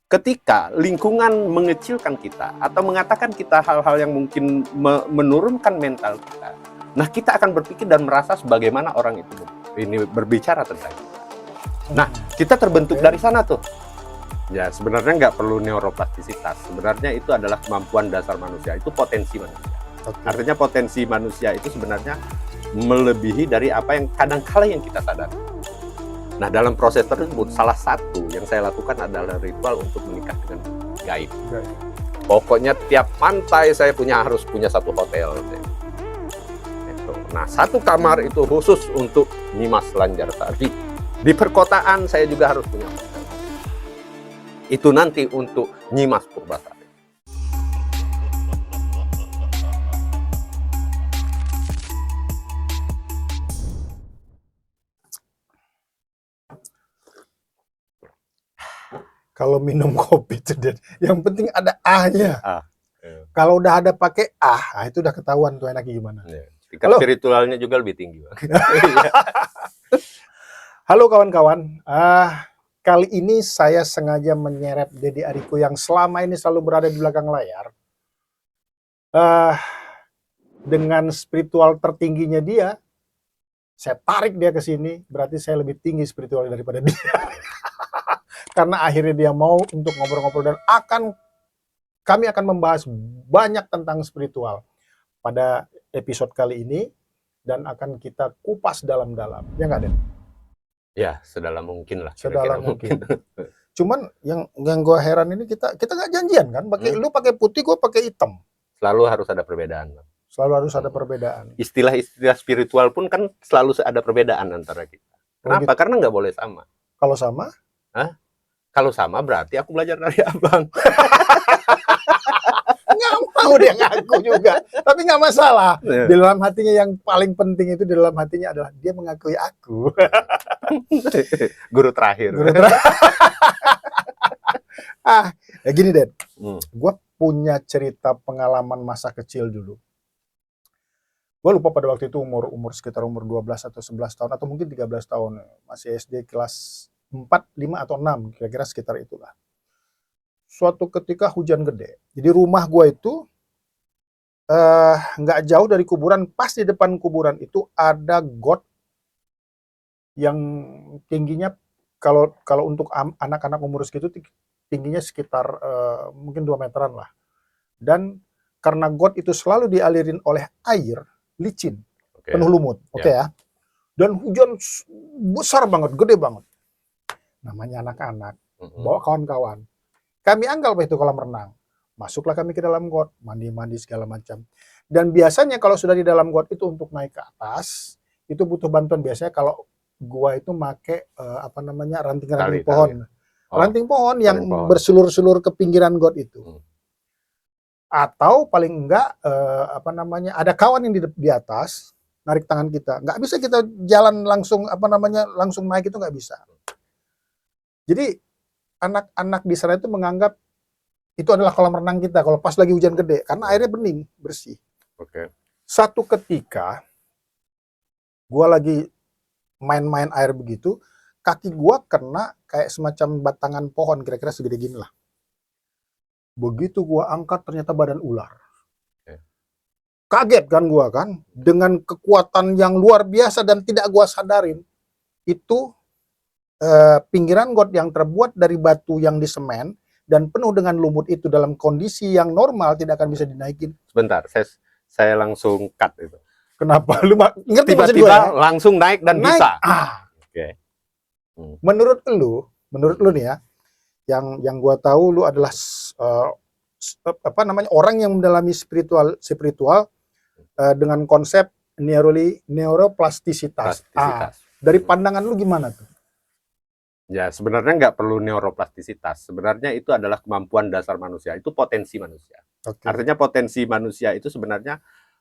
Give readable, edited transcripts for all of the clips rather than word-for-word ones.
ketika lingkungan mengecilkan kita atau mengatakan kita hal-hal yang mungkin menurunkan mental kita, nah kita akan berpikir dan merasa sebagaimana orang itu ini berbicara tentang kita. Nah, kita terbentuk dari sana tuh. Ya, sebenarnya nggak perlu neuroplastisitas. Sebenarnya itu adalah kemampuan dasar manusia, itu potensi manusia. Artinya potensi manusia itu sebenarnya melebihi dari apa yang kadang-kala yang kita sadari. Nah, dalam proses tersebut, salah satu yang saya lakukan adalah ritual untuk menikah dengan gaib. Pokoknya tiap pantai saya harus punya satu hotel. Nah, satu kamar itu khusus untuk Nyimas Lanjarsari. Di perkotaan saya juga harus punya hotel. Itu nanti untuk Nyimas Purbasari. Kalau minum kopi itu yang penting ada A-nya. Kalau udah ada pakai A, itu udah ketahuan tuh enaknya gimana. Tingkat spiritualnya juga lebih tinggi. Halo kawan-kawan. Kali ini saya sengaja menyeret Deddy Ariko yang selama ini selalu berada di belakang layar. Dengan spiritual tertingginya dia, saya tarik dia ke sini, berarti saya lebih tinggi spiritual daripada dia. Karena akhirnya dia mau untuk ngobrol-ngobrol dan kami akan membahas banyak tentang spiritual pada episode kali ini dan akan kita kupas dalam-dalam. Ya nggak, Den? Ya, sedalam mungkin lah. Sedalam mungkin. Cuman yang gue heran ini kita nggak janjian kan? Lu pakai putih, gue pakai hitam. Selalu harus ada perbedaan. Selalu harus ada perbedaan. Istilah-istilah spiritual pun kan selalu ada perbedaan antara kita. Kenapa? Karena nggak boleh sama. Kalau sama? Kalau sama berarti aku belajar dari abang. Nggak mau dia ngaku juga. Tapi nggak masalah. Di dalam hatinya yang paling penting itu di dalam hatinya adalah dia mengakui aku. Guru terakhir. Ya gini, Den. Gue punya cerita pengalaman masa kecil dulu. Gue lupa pada waktu itu sekitar umur 12 atau 11 tahun atau mungkin 13 tahun. Masih SD kelas 4, 5 atau 6, kira-kira sekitar itulah. Suatu ketika hujan gede. Jadi rumah gue itu nggak jauh dari kuburan. Pas di depan kuburan itu ada got yang tingginya kalau untuk anak-anak umur segitu tingginya sekitar mungkin 2 meteran lah. Dan karena got itu selalu dialirin oleh air licin, penuh lumut, ya. Dan hujan besar banget, gede banget. Namanya anak-anak, bawa kawan-kawan. Kami anggap itu kolam renang. Masuklah kami ke dalam got, mandi-mandi segala macam. Dan biasanya kalau sudah di dalam got itu untuk naik ke atas, itu butuh bantuan. Biasanya kalau gua itu make ranting-ranting pohon. Ranting pohon yang bersulur-sulur ke pinggiran got itu. Atau paling enggak ada kawan yang di atas narik tangan kita. Nggak bisa kita jalan langsung langsung naik, itu nggak bisa. Jadi anak-anak di sana itu menganggap itu adalah kolam renang kita kalau pas lagi hujan gede karena airnya bening, bersih. Satu ketika gua lagi main-main air begitu, kaki gua kena kayak semacam batangan pohon kira-kira segede gini lah. Begitu gua angkat ternyata badan ular. Kaget kan gua kan, dengan kekuatan yang luar biasa dan tidak gua sadarin. Itu pinggiran got yang terbuat dari batu yang disemen dan penuh dengan lumut itu dalam kondisi yang normal tidak akan bisa dinaikin. Sebentar, saya langsung cut itu. Kenapa? Lu ngerti maksud tiba-tiba gue, ya? Langsung naik dan bisa. Menurut lu nih ya, yang gua tahu lu adalah orang yang mendalami spiritual dengan konsep neuroplastisitas. Dari pandangan lu gimana tuh? Ya, sebenarnya nggak perlu neuroplastisitas. Sebenarnya itu adalah kemampuan dasar manusia. Itu potensi manusia. Artinya potensi manusia itu sebenarnya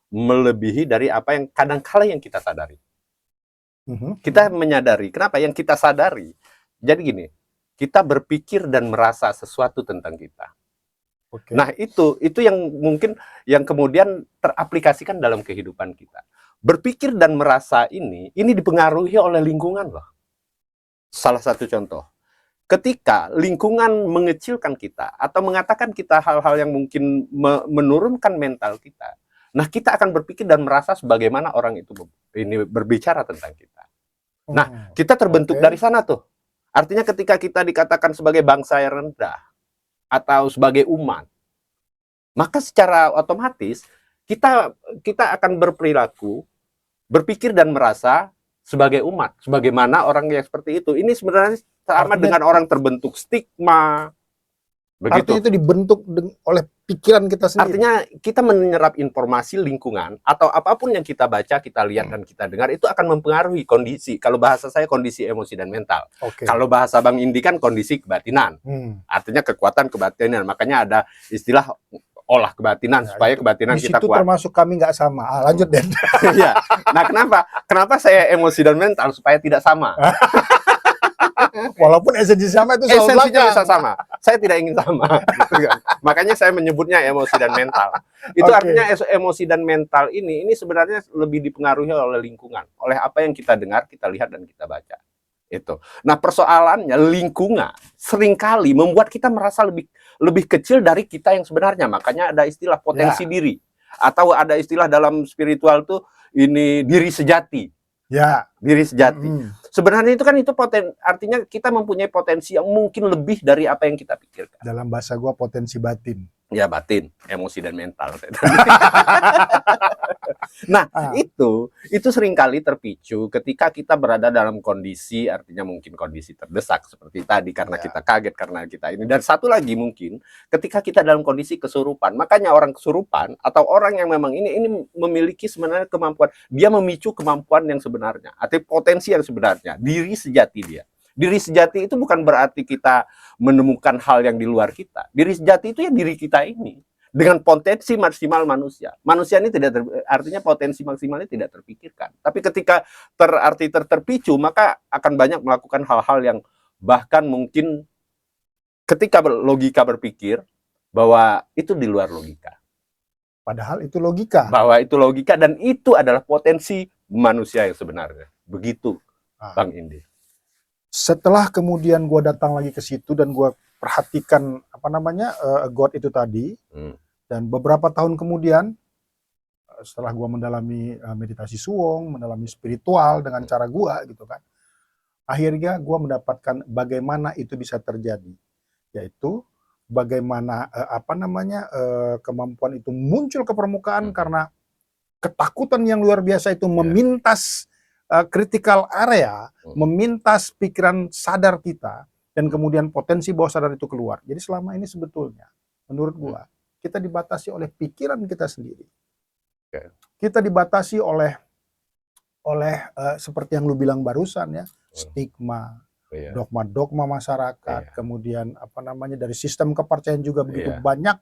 melebihi dari apa yang kadang-kala yang kita sadari. Kita menyadari. Kenapa? Yang kita sadari. Jadi gini, kita berpikir dan merasa sesuatu tentang kita. Nah, itu yang mungkin yang kemudian teraplikasikan dalam kehidupan kita. Berpikir dan merasa ini dipengaruhi oleh lingkungan loh. Salah satu contoh, ketika lingkungan mengecilkan kita atau mengatakan kita hal-hal yang mungkin menurunkan mental kita, nah kita akan berpikir dan merasa sebagaimana orang itu ini berbicara tentang kita. Nah, kita terbentuk dari sana tuh. Artinya ketika kita dikatakan sebagai bangsa yang rendah atau sebagai umat, maka secara otomatis kita akan berperilaku, berpikir dan merasa sebagai umat, sebagaimana orang yang seperti itu. Ini sebenarnya sama dengan orang terbentuk stigma. Begitu. Artinya itu dibentuk oleh pikiran kita sendiri. Artinya kita menyerap informasi lingkungan atau apapun yang kita baca, kita lihat dan kita dengar itu akan mempengaruhi kondisi. Kalau bahasa saya kondisi emosi dan mental. Kalau bahasa Bang Indi kan kondisi kebatinan. Artinya kekuatan kebatinan. Makanya ada istilah olah kebatinan supaya kebatinan kita kuat. Itu termasuk kami nggak sama. Lanjut deh. Iya. Nah, kenapa saya emosi dan mental supaya tidak sama? Walaupun esensi sama itu esensinya bisa sama. Saya tidak ingin sama. Gitu kan. Makanya saya menyebutnya emosi dan mental. Itu artinya emosi dan mental ini sebenarnya lebih dipengaruhi oleh lingkungan, oleh apa yang kita dengar, kita lihat dan kita baca. Itu. Nah, persoalannya lingkungan seringkali membuat kita merasa lebih kecil dari kita yang sebenarnya. Makanya ada istilah potensi diri atau ada istilah dalam spiritual tuh ini diri sejati. Ya, diri sejati. Sebenarnya itu kan artinya kita mempunyai potensi yang mungkin lebih dari apa yang kita pikirkan. Dalam bahasa gua potensi batin. Ya, batin, emosi dan mental. Nah, itu seringkali terpicu ketika kita berada dalam kondisi, artinya mungkin kondisi terdesak seperti tadi karena kita kaget karena kita ini. Dan satu lagi mungkin ketika kita dalam kondisi kesurupan. Makanya orang kesurupan atau orang yang memang ini memiliki sebenarnya kemampuan, dia memicu kemampuan yang sebenarnya atau potensi yang sebenarnya, diri sejati dia. Diri sejati itu bukan berarti kita menemukan hal yang di luar kita. Diri sejati itu ya diri kita ini. Dengan potensi maksimal manusia. Manusia ini artinya potensi maksimalnya tidak terpikirkan. Tapi ketika terpicu, maka akan banyak melakukan hal-hal yang bahkan mungkin ketika logika berpikir bahwa itu di luar logika. Padahal itu logika. Bahwa itu logika dan itu adalah potensi manusia yang sebenarnya. Begitu, Bang Indi. Setelah kemudian gue datang lagi ke situ dan gue perhatikan God itu tadi, dan beberapa tahun kemudian setelah gue mendalami meditasi suwong, mendalami spiritual dengan cara gue gitu kan, akhirnya gue mendapatkan bagaimana itu bisa terjadi, yaitu bagaimana kemampuan itu muncul ke permukaan karena ketakutan yang luar biasa itu memintas critical area, memintas pikiran sadar kita, dan kemudian potensi bawah sadar itu keluar. Jadi selama ini sebetulnya, menurut gua, kita dibatasi oleh pikiran kita sendiri. Kita dibatasi oleh seperti yang lu bilang barusan ya, stigma, dogma-dogma masyarakat, kemudian dari sistem kepercayaan juga begitu banyak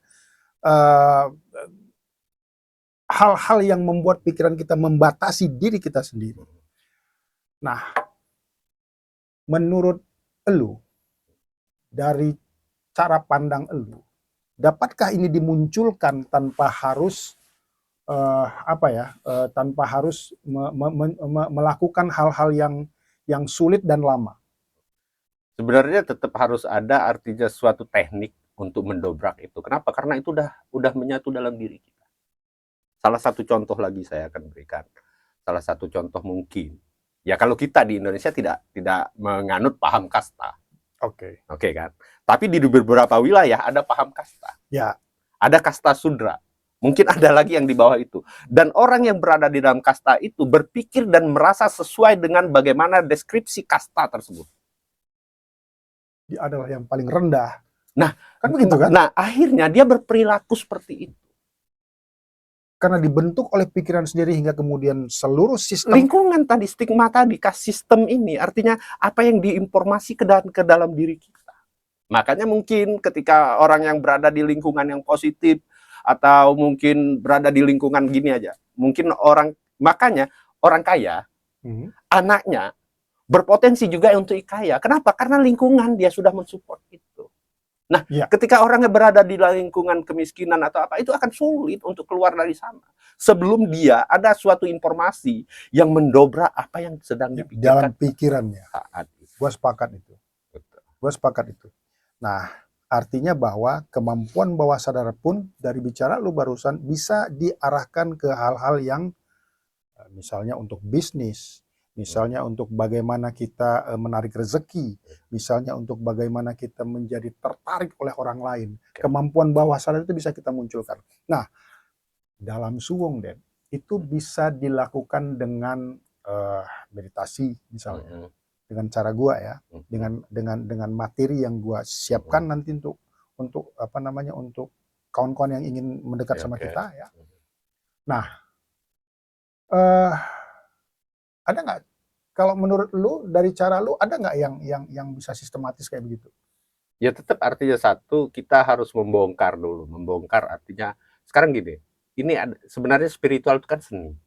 hal-hal yang membuat pikiran kita membatasi diri kita sendiri. Nah, menurut elu, dari cara pandang elu, dapatkah ini dimunculkan tanpa harus melakukan hal-hal yang sulit dan lama? Sebenarnya tetap harus ada artinya suatu teknik untuk mendobrak itu. Kenapa? Karena itu udah menyatu dalam diri kita. Salah satu contoh lagi saya akan berikan. Salah satu contoh mungkin. Ya kalau kita di Indonesia tidak menganut paham kasta. Oke kan. Tapi di beberapa wilayah ada paham kasta. Ya. Ada kasta sudra. Mungkin ada lagi yang di bawah itu. Dan orang yang berada di dalam kasta itu berpikir dan merasa sesuai dengan bagaimana deskripsi kasta tersebut. Dia adalah yang paling rendah. Nah, kan begitu kan? Nah, akhirnya dia berperilaku seperti itu. Karena dibentuk oleh pikiran sendiri hingga kemudian seluruh sistem lingkungan tadi, stigma tadi, sistem ini artinya apa yang diinformasi ke dalam diri kita. Makanya mungkin ketika orang yang berada di lingkungan yang positif atau mungkin berada di lingkungan gini aja, mungkin makanya orang kaya, anaknya berpotensi juga untuk kaya. Kenapa? Karena lingkungan dia sudah mensupport itu. Nah, ketika orangnya berada di lingkungan kemiskinan atau apa, itu akan sulit untuk keluar dari sana. Sebelum dia ada suatu informasi yang mendobrak apa yang sedang dipikirkan dalam pikirannya. Gua sepakat itu. Betul. Gue sepakat itu. Nah, artinya bahwa kemampuan bawah sadar pun dari bicara lu barusan bisa diarahkan ke hal-hal yang misalnya untuk bisnis, misalnya untuk bagaimana kita menarik rezeki, misalnya untuk bagaimana kita menjadi tertarik oleh orang lain. Kemampuan bawah sadar itu bisa kita munculkan. Nah, dalam suwung, Den, itu bisa dilakukan dengan meditasi misalnya. Dengan cara gua ya, dengan materi yang gua siapkan nanti untuk apa namanya, untuk kawan-kawan yang ingin mendekat sama kita ya. Nah, ada nggak, kalau menurut lu dari cara lu ada nggak yang bisa sistematis kayak begitu? Ya tetap artinya satu, kita harus membongkar dulu. Membongkar artinya sekarang gini, ini sebenarnya spiritual itu kan seni.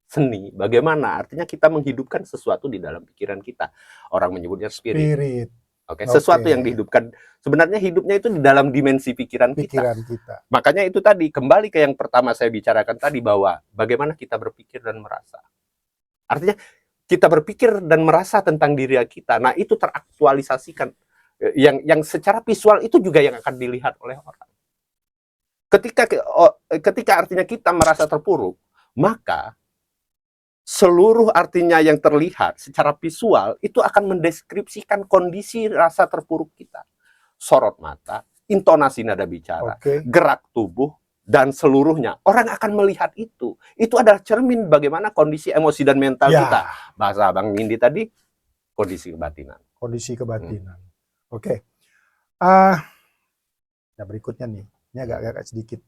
Seni, bagaimana? Artinya kita menghidupkan sesuatu di dalam pikiran kita. Orang menyebutnya spirit. Spirit. Oke, sesuatu yang dihidupkan. Sebenarnya hidupnya itu di dalam dimensi pikiran kita. Makanya itu tadi, kembali ke yang pertama saya bicarakan tadi, bahwa bagaimana kita berpikir dan merasa. Artinya kita berpikir dan merasa tentang diri kita. Nah, itu teraktualisasikan. Yang secara visual itu juga yang akan dilihat oleh orang. Ketika artinya kita merasa terpuruk, maka seluruh artinya yang terlihat secara visual itu akan mendeskripsikan kondisi rasa terpuruk kita. Sorot mata, intonasi nada bicara, gerak tubuh, dan seluruhnya. Orang akan melihat itu. Itu adalah cermin bagaimana kondisi emosi dan mental kita. Bahasa Bang Indi tadi, kondisi kebatinan. Kondisi kebatinan. Nah berikutnya nih, ini agak sedikit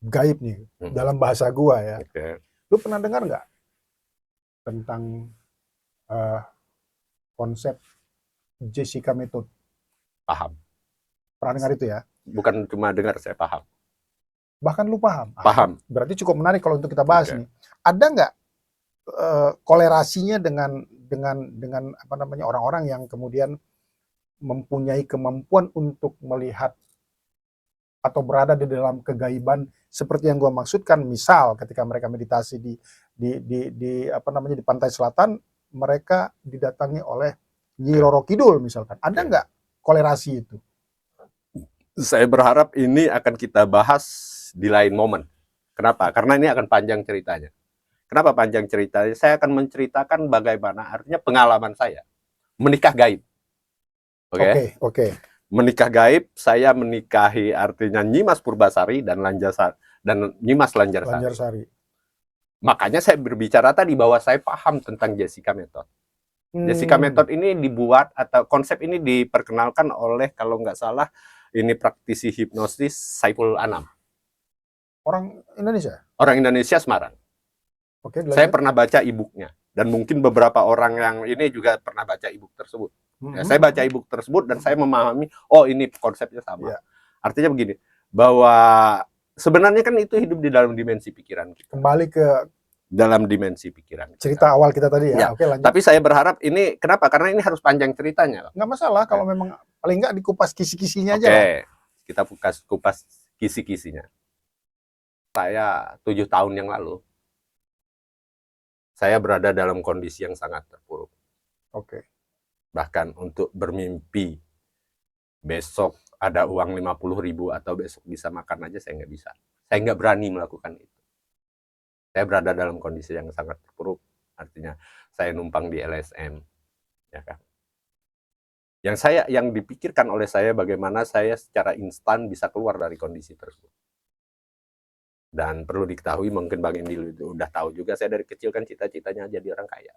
gaib nih, dalam bahasa gua ya. Lu pernah dengar nggak tentang konsep Jessica Method? Paham. Pernah dengar itu ya? Bukan cuma dengar, saya paham. Bahkan lu paham? Paham. Berarti cukup menarik kalau untuk kita bahas nih. Ada nggak kolerasinya dengan apa namanya, orang-orang yang kemudian mempunyai kemampuan untuk melihat atau berada di dalam kegaiban seperti yang gua maksudkan? Misal ketika mereka meditasi di apa namanya, di pantai selatan, mereka didatangi oleh Nyi Roro Kidul misalkan. Ada nggak kolerasi itu? Saya berharap ini akan kita bahas di lain momen. Kenapa? Karena ini akan panjang ceritanya. Kenapa panjang ceritanya? Saya akan menceritakan bagaimana artinya pengalaman saya menikah gaib. Oke. Menikah gaib, saya menikahi artinya Nyimas Purbasari dan Nyimas Lanjarsari. Makanya saya berbicara tadi bahwa saya paham tentang Jessica Method. Jessica Method ini dibuat atau konsep ini diperkenalkan oleh, kalau nggak salah, ini praktisi hipnosis Saiful Anam. Orang Indonesia? Orang Indonesia, Semarang. Saya pernah baca e-booknya. Dan mungkin beberapa orang yang ini juga pernah baca e-book tersebut. Saya baca e-book tersebut dan saya memahami, oh ini konsepnya sama. Artinya begini, bahwa sebenarnya kan itu hidup di dalam dimensi pikiran kita. Kembali ke dalam dimensi pikiran kita. Cerita awal kita tadi ya. Oke, lanjut. Tapi saya berharap ini, kenapa? Karena ini harus panjang ceritanya. Nggak masalah kalau memang paling nggak dikupas kisi-kisinya aja. Oke, kita kupas kisi-kisinya. Saya 7 tahun yang lalu, saya berada dalam kondisi yang sangat terpuruk. Bahkan untuk bermimpi besok ada uang 50.000 atau besok bisa makan aja saya nggak bisa. Saya nggak berani melakukan itu. Saya berada dalam kondisi yang sangat terpuruk. Artinya saya numpang di LSM, ya kan. Yang dipikirkan oleh saya bagaimana saya secara instan bisa keluar dari kondisi tersebut. Dan perlu diketahui, mungkin Bang Indi udah tahu juga, saya dari kecil kan cita-citanya jadi orang kaya.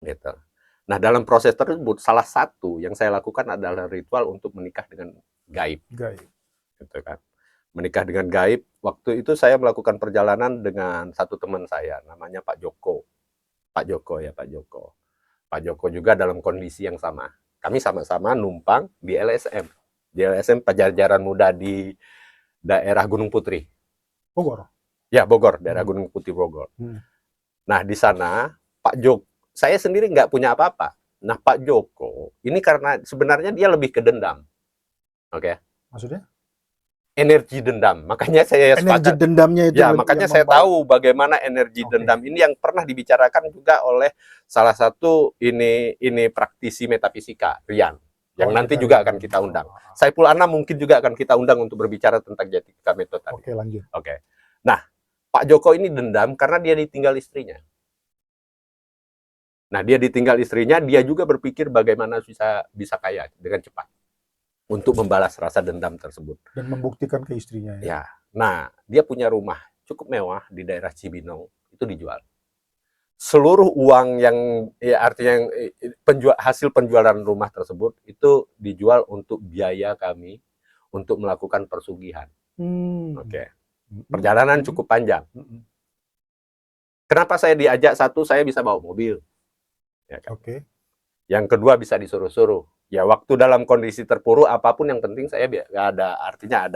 Gitu. Nah, dalam proses tersebut, salah satu yang saya lakukan adalah ritual untuk menikah dengan gaib. Gitu kan. Menikah dengan gaib. Waktu itu saya melakukan perjalanan dengan satu teman saya, namanya Pak Joko. Pak Joko juga dalam kondisi yang sama. Kami sama-sama numpang di LSM. Di LSM Pajajaran Muda di daerah Gunung Putri. Bogor? Ya, Bogor, daerah Gunung Putri Bogor. Nah, di sana, saya sendiri nggak punya apa-apa. Nah, Pak Joko, ini karena sebenarnya dia lebih ke dendam. Oke. Maksudnya? energi dendam. Makanya saya Energi sepakat. dendamnya itu Ya, yang makanya saya membawa. tahu bagaimana energi Oke. dendam ini yang pernah dibicarakan juga oleh salah satu ini praktisi metafisika, Rian, yang Oh, nanti Jeta juga Rian. akan kita undang. Oh. Saiful Anam mungkin juga akan kita undang untuk berbicara tentang Jatika Method tadi. Oke, lanjut. Oke. Nah, Pak Joko ini dendam karena dia ditinggal istrinya. Nah, dia ditinggal istrinya, dia juga berpikir bagaimana bisa kaya dengan cepat untuk membalas rasa dendam tersebut. Dan membuktikan ke istrinya ya. Ya. Nah, dia punya rumah cukup mewah di daerah Cibinong, itu dijual. Seluruh uang yang ya artinya hasil penjualan rumah tersebut itu dijual untuk biaya kami untuk melakukan persugihan. Oke. Perjalanan cukup panjang. Kenapa saya diajak? Satu, saya bisa bawa mobil. Ya kan? Oke. Yang kedua, bisa disuruh-suruh. Ya, waktu dalam kondisi terpuruk apapun yang penting saya nggak ada, artinya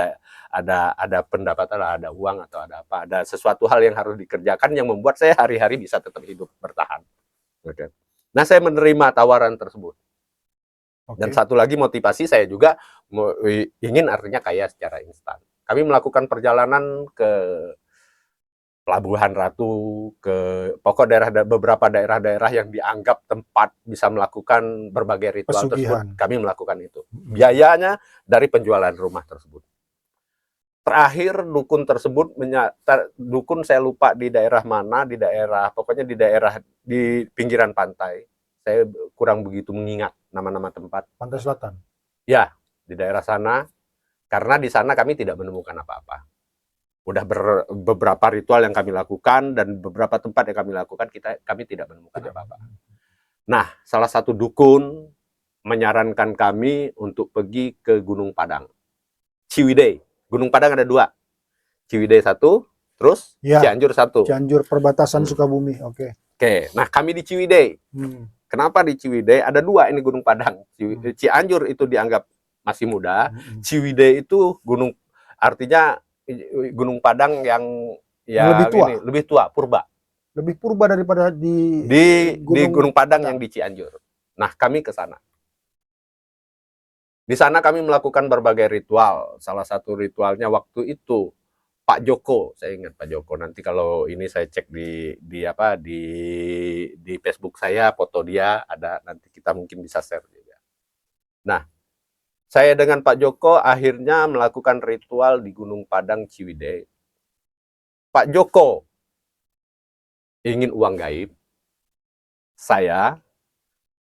ada pendapatan, ada uang atau ada apa, ada sesuatu hal yang harus dikerjakan yang membuat saya hari-hari bisa tetap hidup bertahan. Oke. Nah, saya menerima tawaran tersebut. Dan satu lagi motivasi saya juga ingin artinya kaya secara instan. Kami melakukan perjalanan ke Pelabuhan Ratu, ke beberapa daerah-daerah yang dianggap tempat bisa melakukan berbagai ritual tersebut, kami melakukan itu. Biayanya dari penjualan rumah tersebut. Terakhir dukun tersebut, dukun saya lupa di daerah mana, pokoknya di pinggiran pantai. Saya kurang begitu mengingat nama-nama tempat. Pantai Selatan? Ya, di daerah sana, karena di sana kami tidak menemukan apa-apa. Udah beberapa ritual yang kami lakukan dan beberapa tempat yang kami lakukan, kami tidak menemukan apa-apa. Nah, salah satu dukun menyarankan kami untuk pergi ke Gunung Padang, Ciwidey. Gunung Padang ada 2, Ciwidey 1, terus ya, Cianjur 1. Cianjur perbatasan Sukabumi. Oke. Nah kami di Ciwidey. Kenapa di Ciwidey? Ada 2 ini Gunung Padang. Cianjur itu dianggap masih muda, Ciwidey itu gunung, artinya Gunung Padang yang lebih tua, purba. Lebih purba daripada di Gunung Padang yang di Cianjur. Nah, kami ke sana. Di sana kami melakukan berbagai ritual. Salah satu ritualnya waktu itu Pak Joko, saya ingat Pak Joko. Nanti kalau ini saya cek di Facebook saya, foto dia ada, nanti kita mungkin bisa share juga. Nah, saya dengan Pak Joko akhirnya melakukan ritual di Gunung Padang Ciwidey. Pak Joko ingin uang gaib. Saya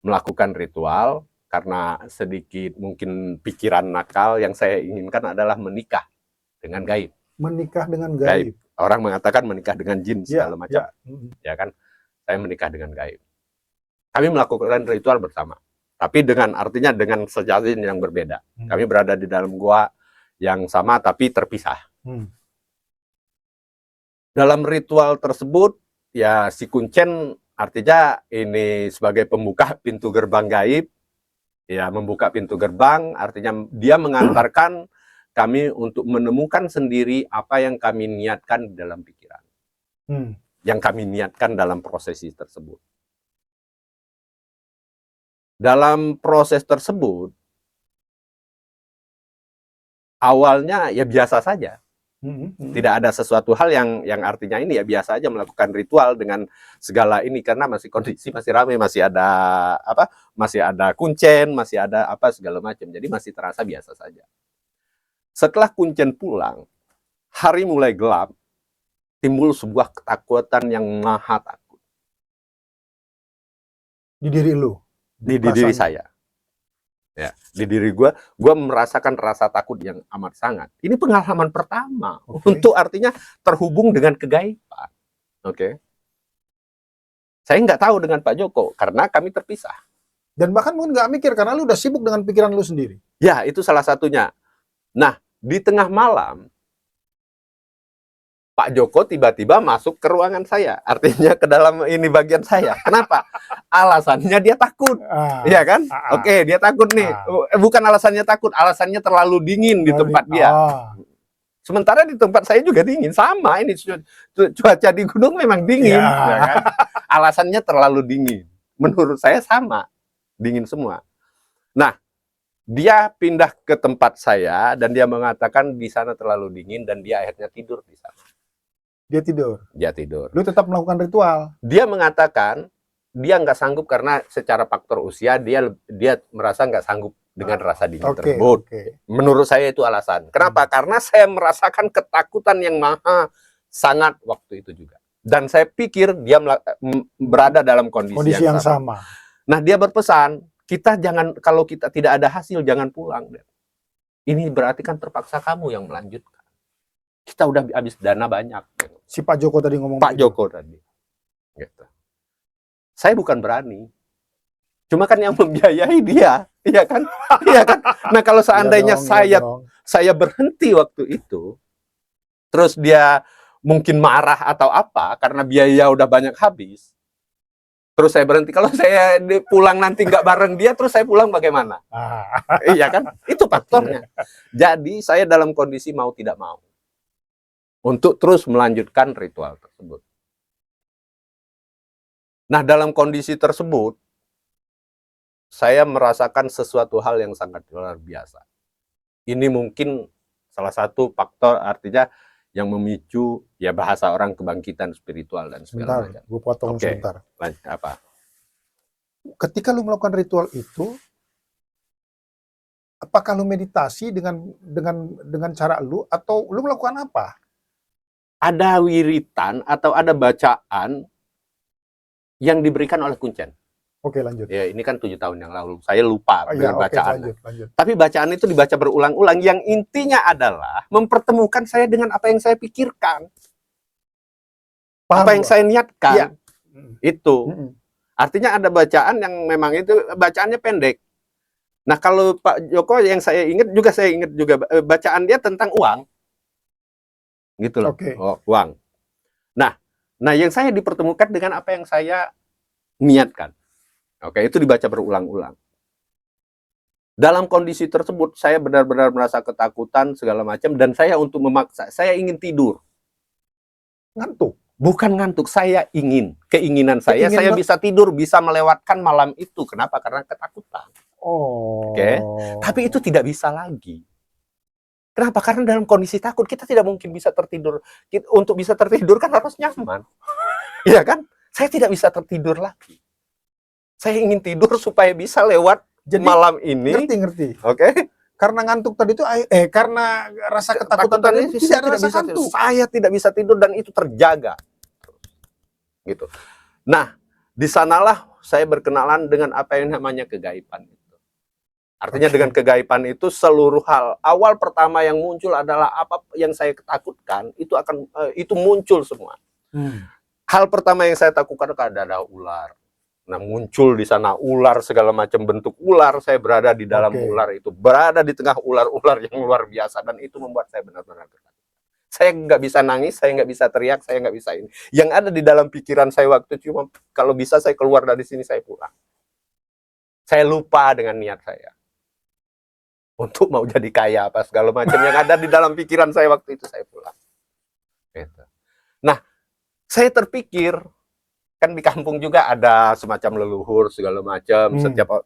melakukan ritual karena sedikit mungkin pikiran nakal, yang saya inginkan adalah menikah dengan gaib. Menikah dengan gaib. Orang mengatakan menikah dengan jin segala macam. Ya kan? Saya menikah dengan gaib. Kami melakukan ritual bersama. Tapi artinya dengan sejalan yang berbeda. Kami berada di dalam gua yang sama tapi terpisah. Dalam ritual tersebut, ya si Kuncen artinya ini sebagai pembuka pintu gerbang gaib, ya membuka pintu gerbang, artinya dia mengantarkan kami untuk menemukan sendiri apa yang kami niatkan dalam pikiran. Yang kami niatkan dalam prosesi tersebut. Dalam proses tersebut, awalnya ya biasa saja. Tidak ada sesuatu hal yang artinya ini ya biasa aja melakukan ritual dengan segala ini, karena kondisi masih ramai, masih ada Kuncen, masih ada apa segala macam. Jadi masih terasa biasa saja. Setelah Kuncen pulang, hari mulai gelap, timbul sebuah ketakutan yang maha takut. Di diri lu? Di diri saya. Ya, di diri gue merasakan rasa takut yang amat sangat. Ini pengalaman pertama untuk artinya terhubung dengan kegaiban. Saya nggak tahu dengan Pak Joko karena kami terpisah. Dan bahkan mungkin nggak mikir karena lu udah sibuk dengan pikiran lu sendiri. Ya, itu salah satunya. Nah, di tengah malam Pak Joko tiba-tiba masuk ke ruangan saya, artinya ke dalam ini bagian saya. Kenapa? Alasannya dia takut, iya kan? Oke, dia takut nih. Bukan alasannya takut, alasannya terlalu dingin di tempat dia. Sementara di tempat saya juga dingin, sama ini cuaca di gunung memang dingin. Ya kan? Alasannya terlalu dingin. Menurut saya sama, dingin semua. Nah, Dia pindah ke tempat saya dan dia mengatakan di sana terlalu dingin dan dia akhirnya tidur di sana. Dia tidur. Dia tidur. Lu tetap melakukan ritual. Dia mengatakan dia nggak sanggup karena secara faktor usia dia merasa nggak sanggup dengan rasa dingin tersebut. Menurut saya itu alasan. Kenapa? Karena saya merasakan ketakutan yang maha sangat waktu itu juga. Dan saya pikir dia berada dalam kondisi yang sama. Nah, dia berpesan, kita jangan, kalau kita tidak ada hasil, jangan pulang. Ini berarti kan terpaksa kamu yang melanjutkan. Kita udah habis dana banyak. Si Pak Joko tadi ngomong. Pak Joko tadi. Gitu. Saya bukan berani. Cuma kan yang membiayai dia, iya kan? Iya kan? Nah, kalau seandainya saya berhenti waktu itu, terus dia mungkin marah atau apa karena biaya udah banyak habis. Terus saya berhenti. Kalau saya pulang nanti nggak bareng dia, terus saya pulang bagaimana? Iya kan? Itu faktornya. Jadi saya dalam kondisi mau tidak mau untuk terus melanjutkan ritual tersebut. Nah, dalam kondisi tersebut, saya merasakan sesuatu hal yang sangat luar biasa. Ini mungkin salah satu faktor, artinya yang memicu ya bahasa orang kebangkitan spiritual dan segala macam. Gue potong sebentar. Apa? Ketika lu melakukan ritual itu, apakah lu meditasi dengan cara lu atau lu melakukan apa? Ada wiritan atau ada bacaan yang diberikan oleh Kuncen. Oke, lanjut. Ya, ini kan 7 tahun yang lalu. Saya lupa dengan bacaan. Lanjut. Tapi bacaan itu dibaca berulang-ulang. Yang intinya adalah mempertemukan saya dengan apa yang saya pikirkan. Apa yang saya niatkan. Ya. Itu. Artinya ada bacaan yang memang itu bacaannya pendek. Nah, kalau Pak Joko yang saya ingat juga bacaan dia tentang uang. Gitu loh. Uang. Nah, yang saya dipertemukan dengan apa yang saya niatkan. Itu dibaca berulang-ulang. Dalam kondisi tersebut, saya benar-benar merasa ketakutan segala macam dan saya untuk memaksa, saya ingin tidur. Ngantuk? Bukan ngantuk, saya keinginan saya bisa tidur, bisa melewatkan malam itu. Kenapa? Karena ketakutan. Tapi itu tidak bisa lagi. Kenapa? Karena dalam kondisi takut kita tidak mungkin bisa tertidur. Untuk bisa tertidur kan harus nyaman. Iya kan? Saya tidak bisa tertidur lagi. Saya ingin tidur supaya bisa lewat malam ini. Ngerti. Karena ngantuk tadi itu, karena rasa ketakutan tadi itu tidak ada rasa ngantuk. Saya tidak bisa tidur dan itu terjaga. Gitu. Nah, di sanalah saya berkenalan dengan apa yang namanya kegaiban itu. Artinya dengan kegaiban itu seluruh hal. Awal pertama yang muncul adalah apa yang saya ketakutkan itu muncul semua. Hal pertama yang saya takutkan ada ular. Nah, muncul di sana ular, segala macam bentuk ular. Saya berada di dalam ular itu, berada di tengah ular-ular yang luar biasa, dan itu membuat saya benar-benar ketakutan. Saya nggak bisa nangis, saya nggak bisa teriak, saya nggak bisa ini. Yang ada di dalam pikiran saya waktu itu cuma kalau bisa saya keluar dari sini, saya pulang. Saya lupa dengan niat saya untuk mau jadi kaya apa segala macam yang ada di dalam pikiran saya waktu itu, saya pulang. Nah, saya terpikir, kan di kampung juga ada semacam leluhur segala macam. Setiap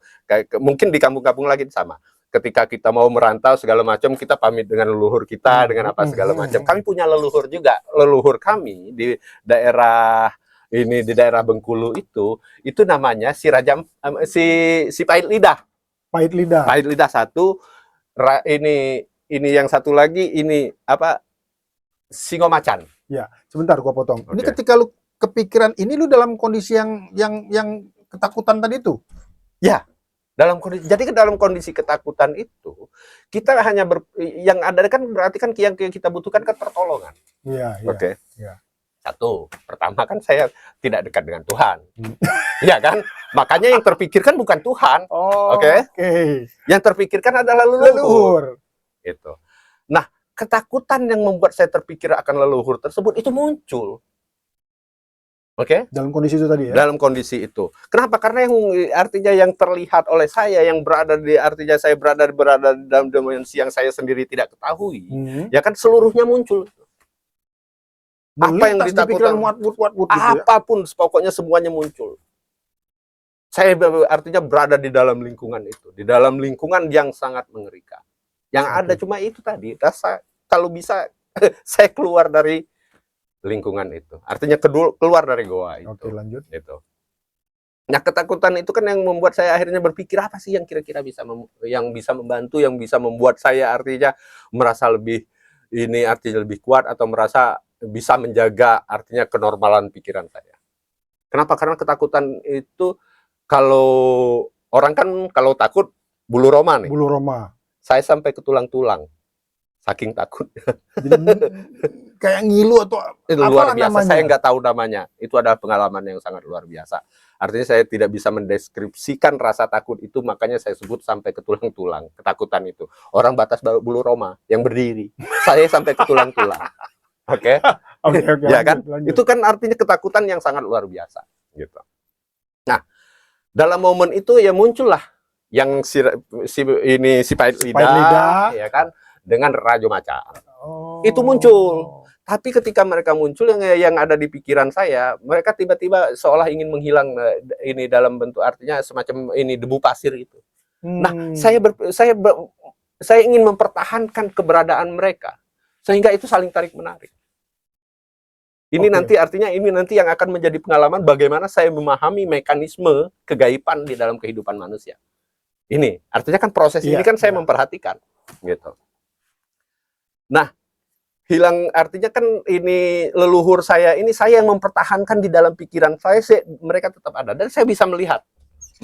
mungkin di kampung-kampung lagi sama. Ketika kita mau merantau segala macam, kita pamit dengan leluhur kita dengan apa segala macam. Kami punya leluhur juga. Leluhur kami di daerah Bengkulu itu namanya si Pahit Lidah. Pahit Lidah satu. Ini yang satu lagi ini apa? Singomacan. Ya, sebentar gua potong. Ini ketika lu kepikiran ini, lu dalam kondisi yang ketakutan tadi itu? Ya, dalam kondisi ketakutan itu kita hanya yang ada kan berarti kan yang kita butuhkan kan pertolongan. Iya. Satu, pertama kan saya tidak dekat dengan Tuhan. Iya kan? Makanya yang terpikirkan bukan Tuhan. Yang terpikirkan adalah leluhur. Itu. Nah, ketakutan yang membuat saya terpikir akan leluhur tersebut itu muncul. Dalam kondisi itu tadi ya? Dalam kondisi itu. Kenapa? Karena yang artinya yang terlihat oleh saya, yang artinya saya berada dalam dimensi yang saya sendiri tidak ketahui, ya kan seluruhnya muncul. Apa yang ditakutkan, apapun, pokoknya semuanya muncul. Saya artinya berada di dalam lingkungan itu, di dalam lingkungan yang sangat mengerikan. Yang ada cuma itu tadi, rasa kalau bisa saya keluar dari lingkungan itu. Artinya keluar dari goa itu. Oke, lanjut. Gitu. Nah, ketakutan itu kan yang membuat saya akhirnya berpikir apa sih yang kira-kira bisa yang bisa membantu, yang bisa membuat saya artinya merasa lebih ini artinya lebih kuat atau merasa bisa menjaga artinya kenormalan pikiran saya. Kenapa? Karena ketakutan itu kalau orang kan kalau takut bulu roma nih. Bulu Roma. Saya sampai ke tulang-tulang. Saking takut. Jadi kayak ngilu atau Itu apa luar biasa. namanya? Saya nggak tahu namanya. Itu adalah pengalaman yang sangat luar biasa. Artinya saya tidak bisa mendeskripsikan rasa takut itu, makanya saya sebut sampai ke tulang-tulang. Ketakutan itu. Orang batas bulu roma yang berdiri. Saya sampai ke tulang-tulang. Oke? Oke, Ya kan? lanjut. Itu kan artinya ketakutan yang sangat luar biasa. Gitu. Nah, dalam momen itu ya muncullah yang si pahit lidah, ya kan, dengan rajo macan. Oh. Itu muncul. Tapi ketika mereka muncul yang ada di pikiran saya, mereka tiba-tiba seolah ingin menghilang ini dalam bentuk artinya semacam ini debu pasir itu. Nah, saya ingin mempertahankan keberadaan mereka sehingga itu saling tarik menarik. Ini nanti artinya ini nanti yang akan menjadi pengalaman bagaimana saya memahami mekanisme kegaiban di dalam kehidupan manusia. Ini artinya kan proses ini kan saya memperhatikan gitu. Nah, hilang artinya kan ini leluhur saya ini saya yang mempertahankan di dalam pikiran saya, mereka tetap ada dan saya bisa melihat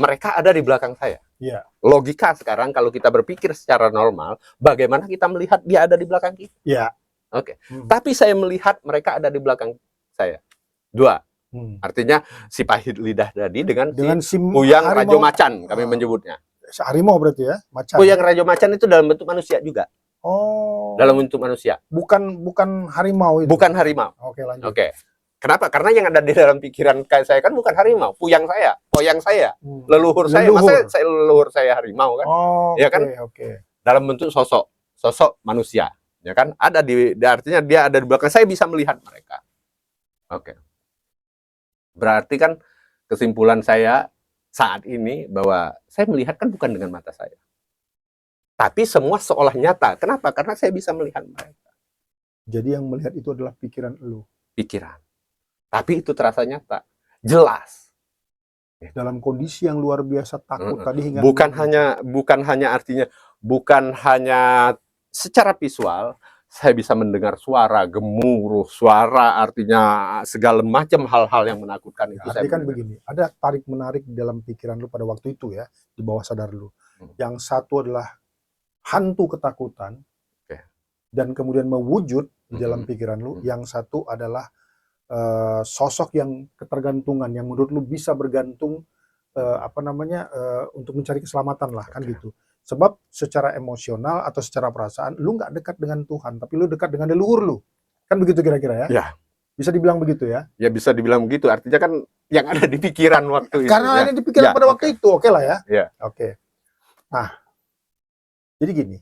mereka ada di belakang saya. Iya. Logika sekarang kalau kita berpikir secara normal, bagaimana kita melihat dia ada di belakang kita? Iya. Oke. Tapi saya melihat mereka ada di belakang saya. Dua. Artinya si pahit lidah tadi dengan si Puyang Rajo Macan kami menyebutnya. Harimau berarti ya, macan. Puyang Rajo Macan itu dalam bentuk manusia juga. Oh. Dalam bentuk manusia. Bukan harimau itu. Bukan harimau. Oke, lanjut. Oke. Kenapa? Karena yang ada di dalam pikiran saya kan bukan harimau, puyang saya, leluhur saya. Masa saya leluhur saya harimau kan? Oh, ya kan? Oke. Dalam bentuk sosok manusia, ya kan? Ada artinya dia ada di belakang saya, bisa melihat mereka. Oke. Berarti kan kesimpulan saya saat ini bahwa saya melihat kan bukan dengan mata saya. Tapi semua seolah nyata. Kenapa? Karena saya bisa melihat mereka. Jadi yang melihat itu adalah pikiran lu. Pikiran. Tapi itu terasa nyata, jelas. Dalam kondisi yang luar biasa takut tadi hingga bukan hanya secara visual, saya bisa mendengar suara gemuruh, suara artinya segala macam hal-hal yang menakutkan itu. Artinya kan begini, ada tarik menarik di dalam pikiran lu pada waktu itu ya, di bawah sadar lu. Yang satu adalah hantu ketakutan, dan kemudian mewujud di dalam pikiran lu. Yang satu adalah sosok yang ketergantungan, yang menurut lu bisa bergantung untuk mencari keselamatan lah, kan gitu. Sebab secara emosional atau secara perasaan lu nggak dekat dengan Tuhan, tapi lu dekat dengan leluhur lu, kan begitu kira-kira ya? Ya. Bisa dibilang begitu ya? Ya bisa dibilang begitu. Artinya kan yang ada di pikiran waktu itu. Karena ada di pikiran pada waktu itu, oke lah ya? Ya. Oke. Nah, jadi gini.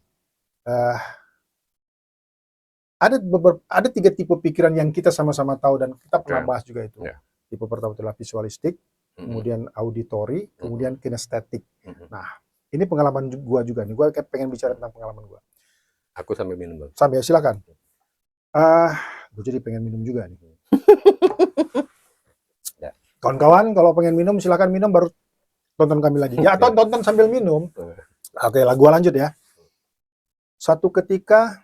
Ada 3 tipe pikiran yang kita sama-sama tahu dan kita pernah bahas juga itu. Tipe pertama adalah visualistik, kemudian auditory, kemudian kinestetik. Nah, ini pengalaman gua juga nih. Gua pengen bicara tentang pengalaman gua. Aku sambil minum dulu. Sambil silakan. Gue jadi pengen minum juga nih. Kawan-kawan kalau pengen minum silakan minum baru tonton kami lagi. Ya atau tonton sambil minum. Oke lah, gua lanjut ya. Satu ketika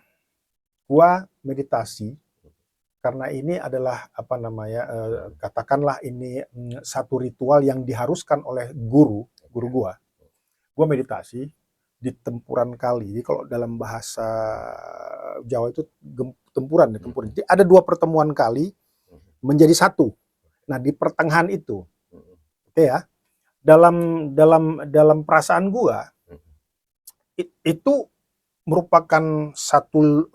gua meditasi, karena ini adalah katakanlah ini satu ritual yang diharuskan oleh guru gua meditasi di tempuran kali. Jadi kalau dalam bahasa Jawa itu tempuran. Jadi ada 2 pertemuan kali menjadi satu. Nah, di pertengahan itu, oke ya, dalam perasaan gua itu merupakan satu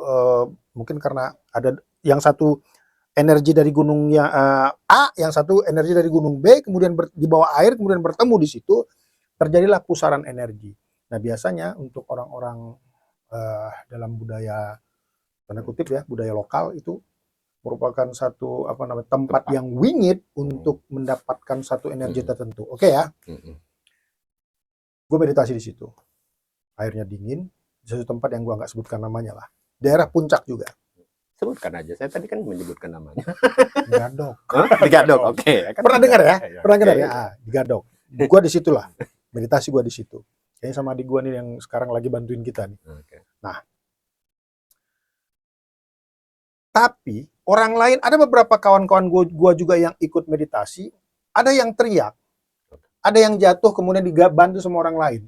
mungkin karena ada yang satu energi dari gunungnya A, yang satu energi dari gunung B, kemudian di bawah air, kemudian bertemu di situ, terjadilah pusaran energi. Nah, biasanya untuk orang-orang dalam budaya, tanda kutip ya, budaya lokal itu merupakan satu tempat yang wingit untuk mendapatkan satu energi tertentu. Oke ya, gue meditasi di situ. Airnya dingin, di satu tempat yang gue nggak sebutkan namanya lah. Daerah puncak juga. Sebutkan aja, saya tadi kan menyebutkan namanya. Gadok. Di Gadok, oke. Pernah dengar ya? Pernah dengar ya? Oke. Di Gadok. Gue di situ lah. Meditasi gue di situ. Kayaknya sama adik gue nih yang sekarang lagi bantuin kita nih. Oke. Nah, tapi orang lain, ada beberapa kawan-kawan gue juga yang ikut meditasi, ada yang teriak, ada yang jatuh kemudian dibantu sama orang lain.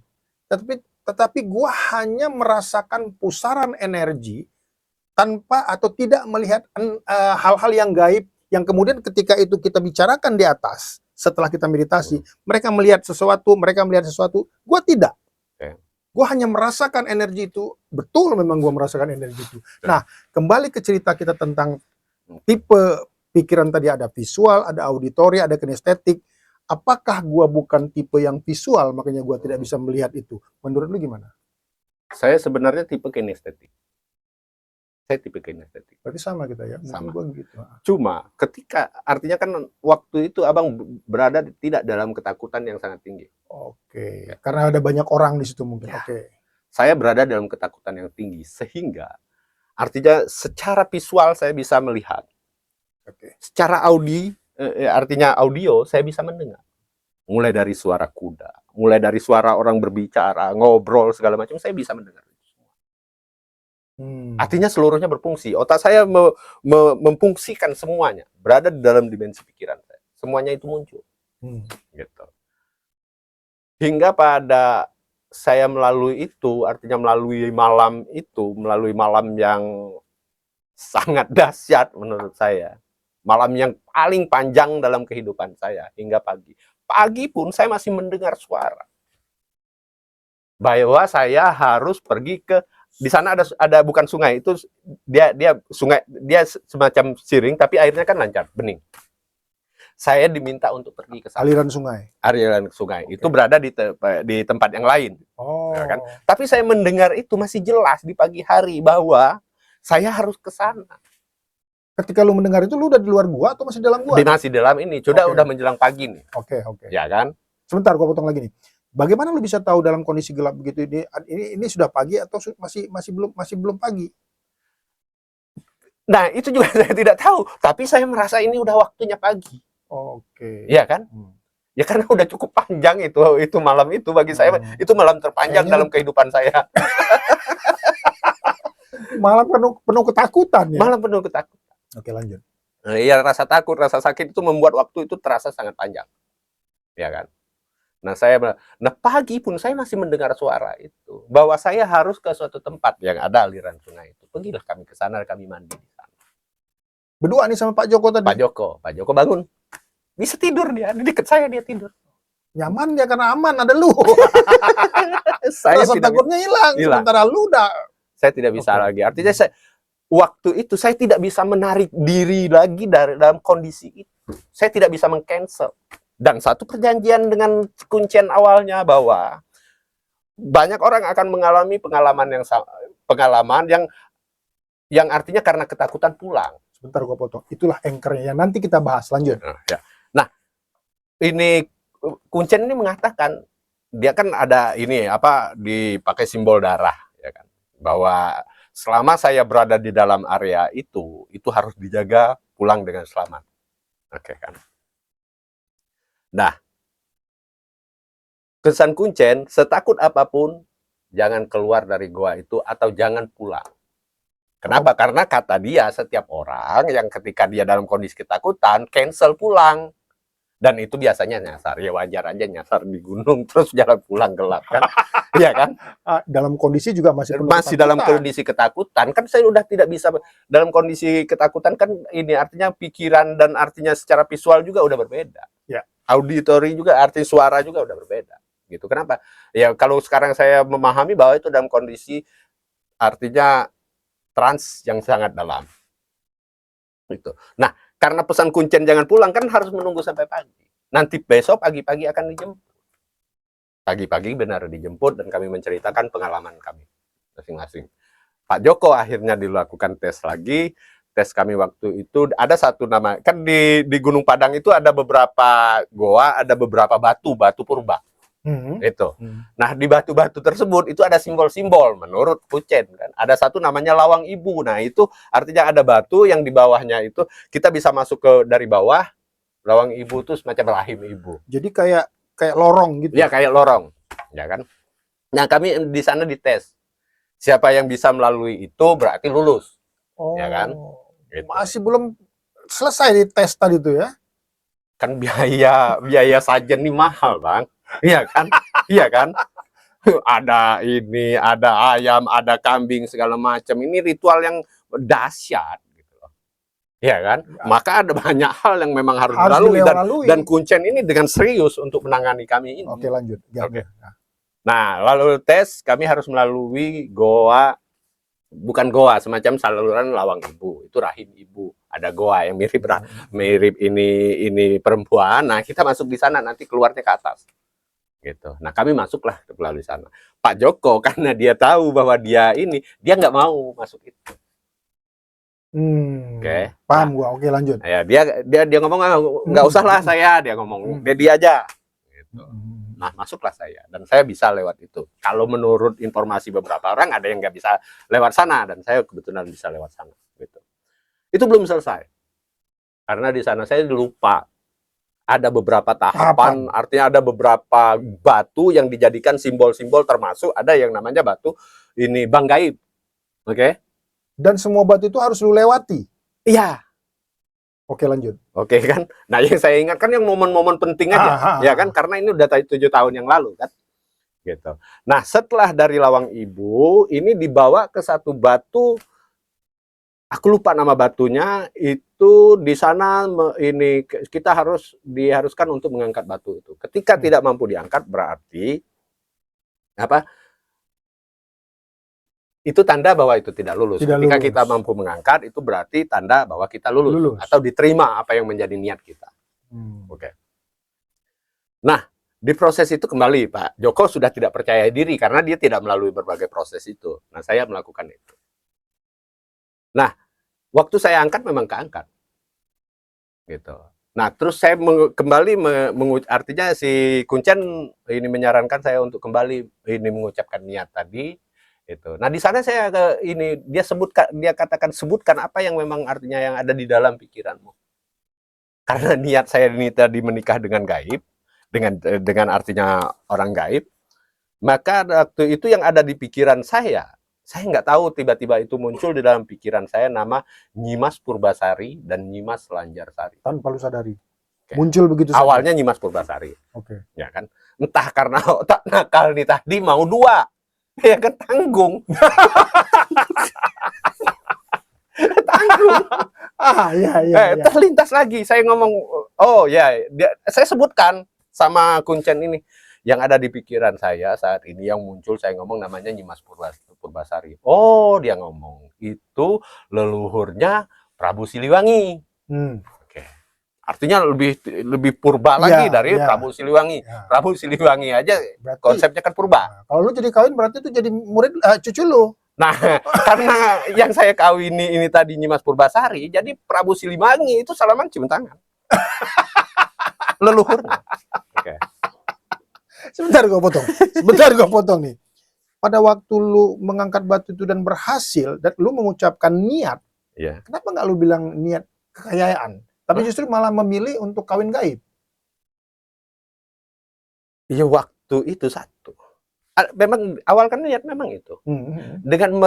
Tetapi gue hanya merasakan pusaran energi tanpa atau tidak melihat hal-hal yang gaib, yang kemudian ketika itu kita bicarakan di atas, setelah kita meditasi, mereka melihat sesuatu, gue tidak. Gue hanya merasakan energi itu, betul memang gue merasakan energi itu. Nah, kembali ke cerita kita tentang tipe pikiran tadi, ada visual, ada auditory, ada kinestetik. Apakah gue bukan tipe yang visual, makanya gue tidak bisa melihat itu? Menurut lu gimana? Saya sebenarnya tipe kinestetik. Saya tipe kinestetik. Berarti sama kita ya? Sama. Gua gitu. Cuma ketika, artinya kan waktu itu abang berada tidak dalam ketakutan yang sangat tinggi. Oke, karena ada banyak orang di situ mungkin. Ya. Oke. Saya berada dalam ketakutan yang tinggi, sehingga artinya secara visual saya bisa melihat. Oke. Secara artinya audio saya bisa mendengar. Mulai dari suara kuda, mulai dari suara orang berbicara, ngobrol segala macam, saya bisa mendengar. Artinya seluruhnya berfungsi. Otak saya memfungsikan semuanya, berada di dalam dimensi pikiran saya. Semuanya itu muncul. Gitu. Hingga pada saya melalui itu, artinya melalui malam yang sangat dahsyat menurut saya. Malam yang paling panjang dalam kehidupan saya, hingga pagi. Pagi pun saya masih mendengar suara. Bahwa saya harus pergi ke, di sana ada bukan sungai, itu dia sungai, dia semacam siring tapi airnya kan lancar, bening. Saya diminta untuk pergi ke sana. Aliran sungai. Aliran sungai. Okay. Itu berada di tempat yang lain. Oh. Ya kan? Tapi saya mendengar itu masih jelas di pagi hari bahwa saya harus ke sana. Ketika lu mendengar itu, lu udah di luar gua atau masih dalam gua? Masih dalam ini. Udah menjelang pagi nih. Oke. Ya kan? Sebentar, gua potong lagi nih. Bagaimana lu bisa tahu dalam kondisi gelap begitu ini sudah pagi atau masih belum pagi? Nah, itu juga saya tidak tahu, tapi saya merasa ini udah waktunya pagi. Oke. Iya kan? Ya karena udah cukup panjang itu malam itu bagi saya, itu malam terpanjang dalam kehidupan saya. Malam penuh ketakutan ya. Malam penuh ketakutan. Oke, lanjut. Iya, rasa takut, rasa sakit itu membuat waktu itu terasa sangat panjang. Ya kan? Nah pagi pun saya masih mendengar suara itu, bahwa saya harus ke suatu tempat yang ada aliran sungai itu. Pergilah kami ke sana, kami mandi di sana. Berdua nih sama Pak Joko tadi. Pak Joko bangun. Bisa tidur dia, di dekat saya dia tidur. Nyaman dia karena aman, ada lu. Saya rasa takutnya hilang. Sementara lu udah. Saya tidak bisa lagi. Artinya waktu itu saya tidak bisa menarik diri lagi dalam kondisi itu. Saya tidak bisa meng-cancel. Dan satu perjanjian dengan kuncian awalnya bahwa banyak orang akan mengalami pengalaman yang artinya karena ketakutan pulang. Sebentar gua potong. Itulah anchor-nya yang nanti kita bahas. Lanjut. Nah, ini kuncian ini mengatakan, dia kan ada ini dipakai simbol darah, ya kan, bahwa selama saya berada di dalam area itu harus dijaga pulang dengan selamat. Oke kan. Nah, kesan kuncen, setakut apapun, jangan keluar dari goa itu atau jangan pulang. Kenapa? Karena kata dia, setiap orang yang ketika dia dalam kondisi ketakutan, cancel pulang. Dan itu biasanya nyasar. Ya wajar aja nyasar di gunung, terus jalan pulang gelap kan. Iya kan? Dalam kondisi juga masih dalam kondisi ketakutan. Kan saya udah tidak bisa, dalam kondisi ketakutan kan ini artinya pikiran dan artinya secara visual juga udah berbeda. Ya. Auditory juga, arti suara juga udah berbeda. Gitu. Kenapa? Ya kalau sekarang saya memahami bahwa itu dalam kondisi artinya trans yang sangat dalam. Gitu. Nah, karena pesan kuncen jangan pulang kan harus menunggu sampai pagi. Nanti besok pagi-pagi akan dijemput. Pagi-pagi benar dijemput dan kami menceritakan pengalaman kami masing-masing. Pak Joko akhirnya dilakukan tes lagi, tes kami waktu itu ada satu nama, kan di Gunung Padang itu ada beberapa goa, ada beberapa batu purba. Itu. Nah, di batu-batu tersebut itu ada simbol-simbol menurut Kuncen kan. Ada satu namanya Lawang Ibu. Nah, itu artinya ada batu yang di bawahnya itu kita bisa masuk ke dari bawah. Lawang Ibu itu semacam rahim ibu. Jadi kayak lorong gitu. Ya, kayak lorong. Ya kan? Nah, kami di sana dites. Siapa yang bisa melalui itu berarti lulus. Oh. Ya kan? Gitu. Masih belum selesai di tes tadi itu ya. Kan biaya sajen nih mahal, Bang. Iya kan? Iya kan? Ada ini, ada ayam, ada kambing segala macam. Ini ritual yang dahsyat gitu loh. Iya kan? Maka ada banyak hal yang memang harus dilalui dan Kuncen ini dengan serius untuk menangani kami ini. Oke, lanjut. Ya, oke. Nah, lalu tes kami harus melalui goa, bukan goa, semacam saluran Lawang Ibu. Itu rahim ibu. Ada goa yang mirip ini perempuan. Nah, kita masuk di sana nanti keluarnya ke atas. Gitu. Nah, kami masuklah ke melalui sana. Pak Joko karena dia tahu bahwa dia nggak mau masuk itu. Oke. Paham gua. Oke, lanjut. Ya, dia ngomong nggak usah lah saya, dia ngomong. Dia aja. Gitu. Nah, masuklah saya dan saya bisa lewat itu. Kalau menurut informasi beberapa orang ada yang nggak bisa lewat sana dan saya kebetulan bisa lewat sana. Gitu. Itu belum selesai. Karena di sana saya lupa. Ada beberapa tahapan, artinya ada beberapa batu yang dijadikan simbol-simbol, termasuk ada yang namanya batu ini Bang Gaib. Oke? Dan semua batu itu harus lu lewati. Iya. Oke, lanjut. Oke kan? Nah, yang saya ingat kan yang momen-momen penting aja, ya kan? Karena ini udah 7 tahun yang lalu kan. Gitu. Nah, setelah dari Lawang Ibu, ini dibawa ke satu batu. Aku lupa nama batunya, itu di sana ini kita diharuskan untuk mengangkat batu itu. Ketika tidak mampu diangkat berarti apa? Itu tanda bahwa itu tidak lulus. Ketika kita mampu mengangkat itu berarti tanda bahwa kita lulus. Atau diterima apa yang menjadi niat kita. Oke. Nah, di proses itu kembali Pak Joko sudah tidak percaya diri karena dia tidak melalui berbagai proses itu. Nah, saya melakukan itu. Nah, waktu saya angkat memang keangkat, gitu. Nah, terus saya kembali artinya si Kuncen ini menyarankan saya untuk kembali ini mengucapkan niat tadi, itu. Nah, di sana saya dia katakan sebutkan apa yang memang artinya yang ada di dalam pikiranmu. Karena niat saya ini tadi menikah dengan gaib, dengan artinya orang gaib, maka waktu itu yang ada di pikiran saya nggak tahu tiba-tiba itu muncul di dalam pikiran saya nama Nyimas Purbasari dan Nyimas Lanjarsari. Tanpa lu sadari. Okay. Muncul begitu saja. Awalnya Nyimas Purbasari. Oke. Ya kan? Entah karena otak nakal nih tadi mau 2. Ya kan tanggung. Tanggung. Iya. Terlintas lagi saya ngomong, oh ya, saya sebutkan sama Kuncen ini. Yang ada di pikiran saya saat ini yang muncul saya ngomong namanya Nyimas Purbasari. Oh, dia ngomong itu leluhurnya Prabu Siliwangi. Oke. Artinya lebih purba lagi dari Prabu Siliwangi. Prabu Siliwangi aja berarti, konsepnya kan purba. Nah, kalau lu jadi kawin berarti itu jadi murid cucu lu. Nah, karena yang saya kawini ini tadi Nyimas Purbasari, jadi Prabu Siliwangi itu salaman cium tangan. Leluhurnya. Oke. Sebentar gua potong nih. Pada waktu lu mengangkat batu itu dan berhasil dan lu mengucapkan niat, kenapa nggak lu bilang niat kekayaan, tapi justru malah memilih untuk kawin gaib? Iya, waktu itu satu. Memang awal kan niat memang itu. Dengan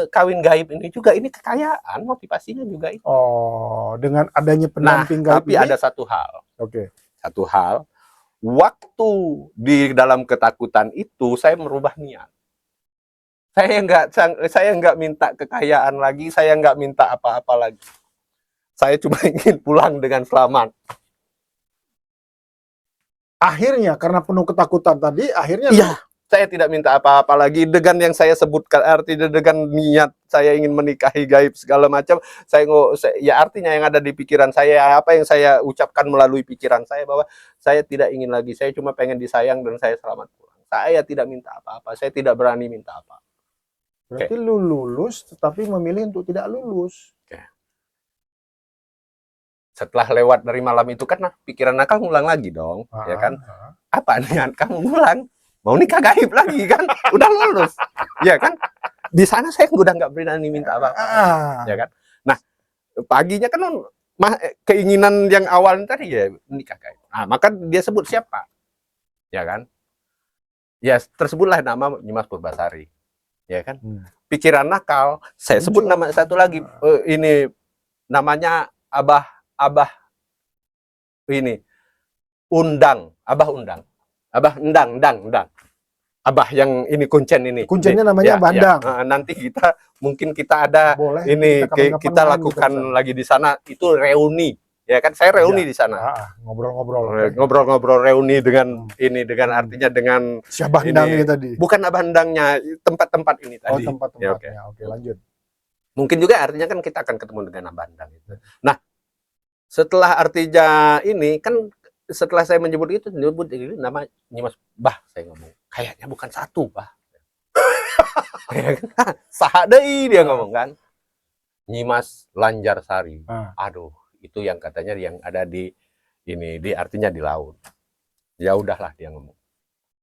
kawin gaib ini juga ini kekayaan, motivasinya juga itu. Oh, dengan adanya pendamping gaib tapi ada satu hal. Oke. Satu hal. Waktu di dalam ketakutan itu saya merubah niat. Saya nggak minta kekayaan lagi, saya nggak minta apa-apa lagi. Saya cuma ingin pulang dengan selamat. Akhirnya karena penuh ketakutan tadi, akhirnya saya tidak minta apa-apa lagi dengan yang saya sebutkan, artinya dengan niat saya ingin menikahi gaib segala macam. Ya artinya yang ada di pikiran saya, apa yang saya ucapkan melalui pikiran saya bahwa saya tidak ingin lagi, saya cuma pengen disayang dan saya selamat pulang. Saya tidak minta apa-apa, saya tidak berani minta apa. Berarti lu lulus, tetapi memilih untuk tidak lulus. setelah lewat dari malam itu kan pikiran nakal ngulang lagi dong, ya kan? Apa niat kamu ngulang? Mau nikah gaib lagi kan? Udah lulus, ya kan? Di sana saya udah nggak berani minta apa-apa, ya kan? Nah, paginya kan keinginan yang awal tadi ya nikah gaib. Nah, maka dia sebut siapa, ya kan? Ya tersebutlah nama Nyimas Purbasari, ya kan? Pikiran nakal, saya sebut nama satu lagi, ini namanya Abah ini Undang, Abah Undang, Abah Endang. Abah yang ini kuncennya namanya ya, Bandang. ya. Nanti mungkin kita ada boleh, ini kita lakukan lagi di sana, itu reuni, ya kan? Saya reuni di sana, ngobrol-ngobrol reuni dengan ini, dengan artinya dengan siapa Endang tadi, bukan Abah Endangnya, tempat-tempat ini tadi. Tempat-tempatnya. Ya, oke, lanjut. Mungkin juga artinya kan kita akan ketemu dengan Abah Endang itu. Nah, setelah artinya ini kan, setelah saya menyebut itu, ini nama Nyimas Bah, saya ngomong kayaknya bukan satu Bah. Sahadei dia ngomong kan, Nyimas Lanjarsari. Aduh, itu yang katanya yang ada di ini, di artinya di laut. Ya udahlah dia ngomong.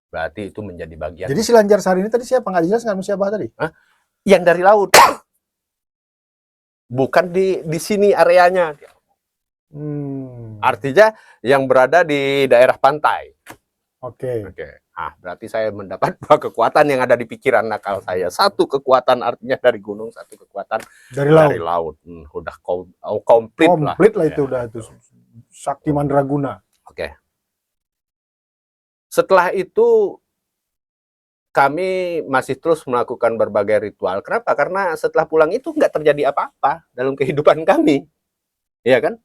Berarti itu menjadi bagian. Jadi si Lanjarsari ini tadi siapa? Nggak dijelaskan siapa tadi? Yang dari laut. Bukan di sini areanya. Artinya yang berada di daerah pantai. Oke. Nah, berarti saya mendapat dua kekuatan yang ada di pikiran nakal saya. Satu kekuatan artinya dari gunung, satu kekuatan dari laut. Udah komplit lah. Komplit lah itu, udah itu Sakti Mandraguna. Oke. Setelah itu kami masih terus melakukan berbagai ritual. Kenapa? Karena setelah pulang itu nggak terjadi apa-apa dalam kehidupan kami. Iya kan?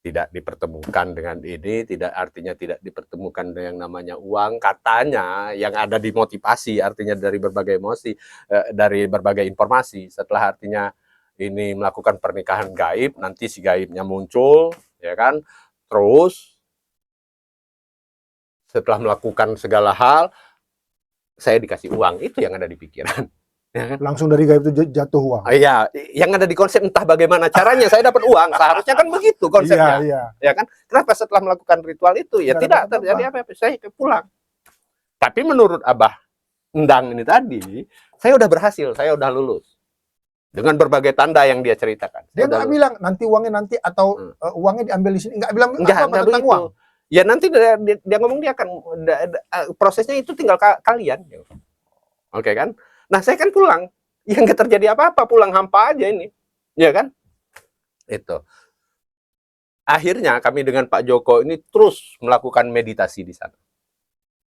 Tidak dipertemukan dengan ini, artinya tidak dipertemukan dengan yang namanya uang. Katanya yang ada di motivasi, artinya dari berbagai emosi, dari berbagai informasi. Setelah artinya ini melakukan pernikahan gaib, nanti si gaibnya muncul, ya kan? Terus setelah melakukan segala hal, saya dikasih uang. Itu yang ada di pikiran. Ya kan? Langsung dari gaib itu jatuh uang. Iya, yang ada di konsep entah bagaimana caranya saya dapat uang. Seharusnya kan begitu konsepnya. Ya kan? Kenapa setelah melakukan ritual itu ya tidak terjadi apa-apa. Saya pulang. Tapi menurut Abah Endang ini tadi, saya udah berhasil, saya udah lulus. Dengan berbagai tanda yang dia ceritakan. Dia nggak bilang nanti uangnya nanti atau uangnya diambil di sini. Nggak bilang apa tentang uang. Ya nanti dia ngomong dia akan prosesnya itu tinggal kalian. Oke kan? Nah saya kan pulang, yang nggak terjadi apa-apa, pulang hampa aja ini, ya kan? Itu. Akhirnya kami dengan Pak Joko ini terus melakukan meditasi di sana,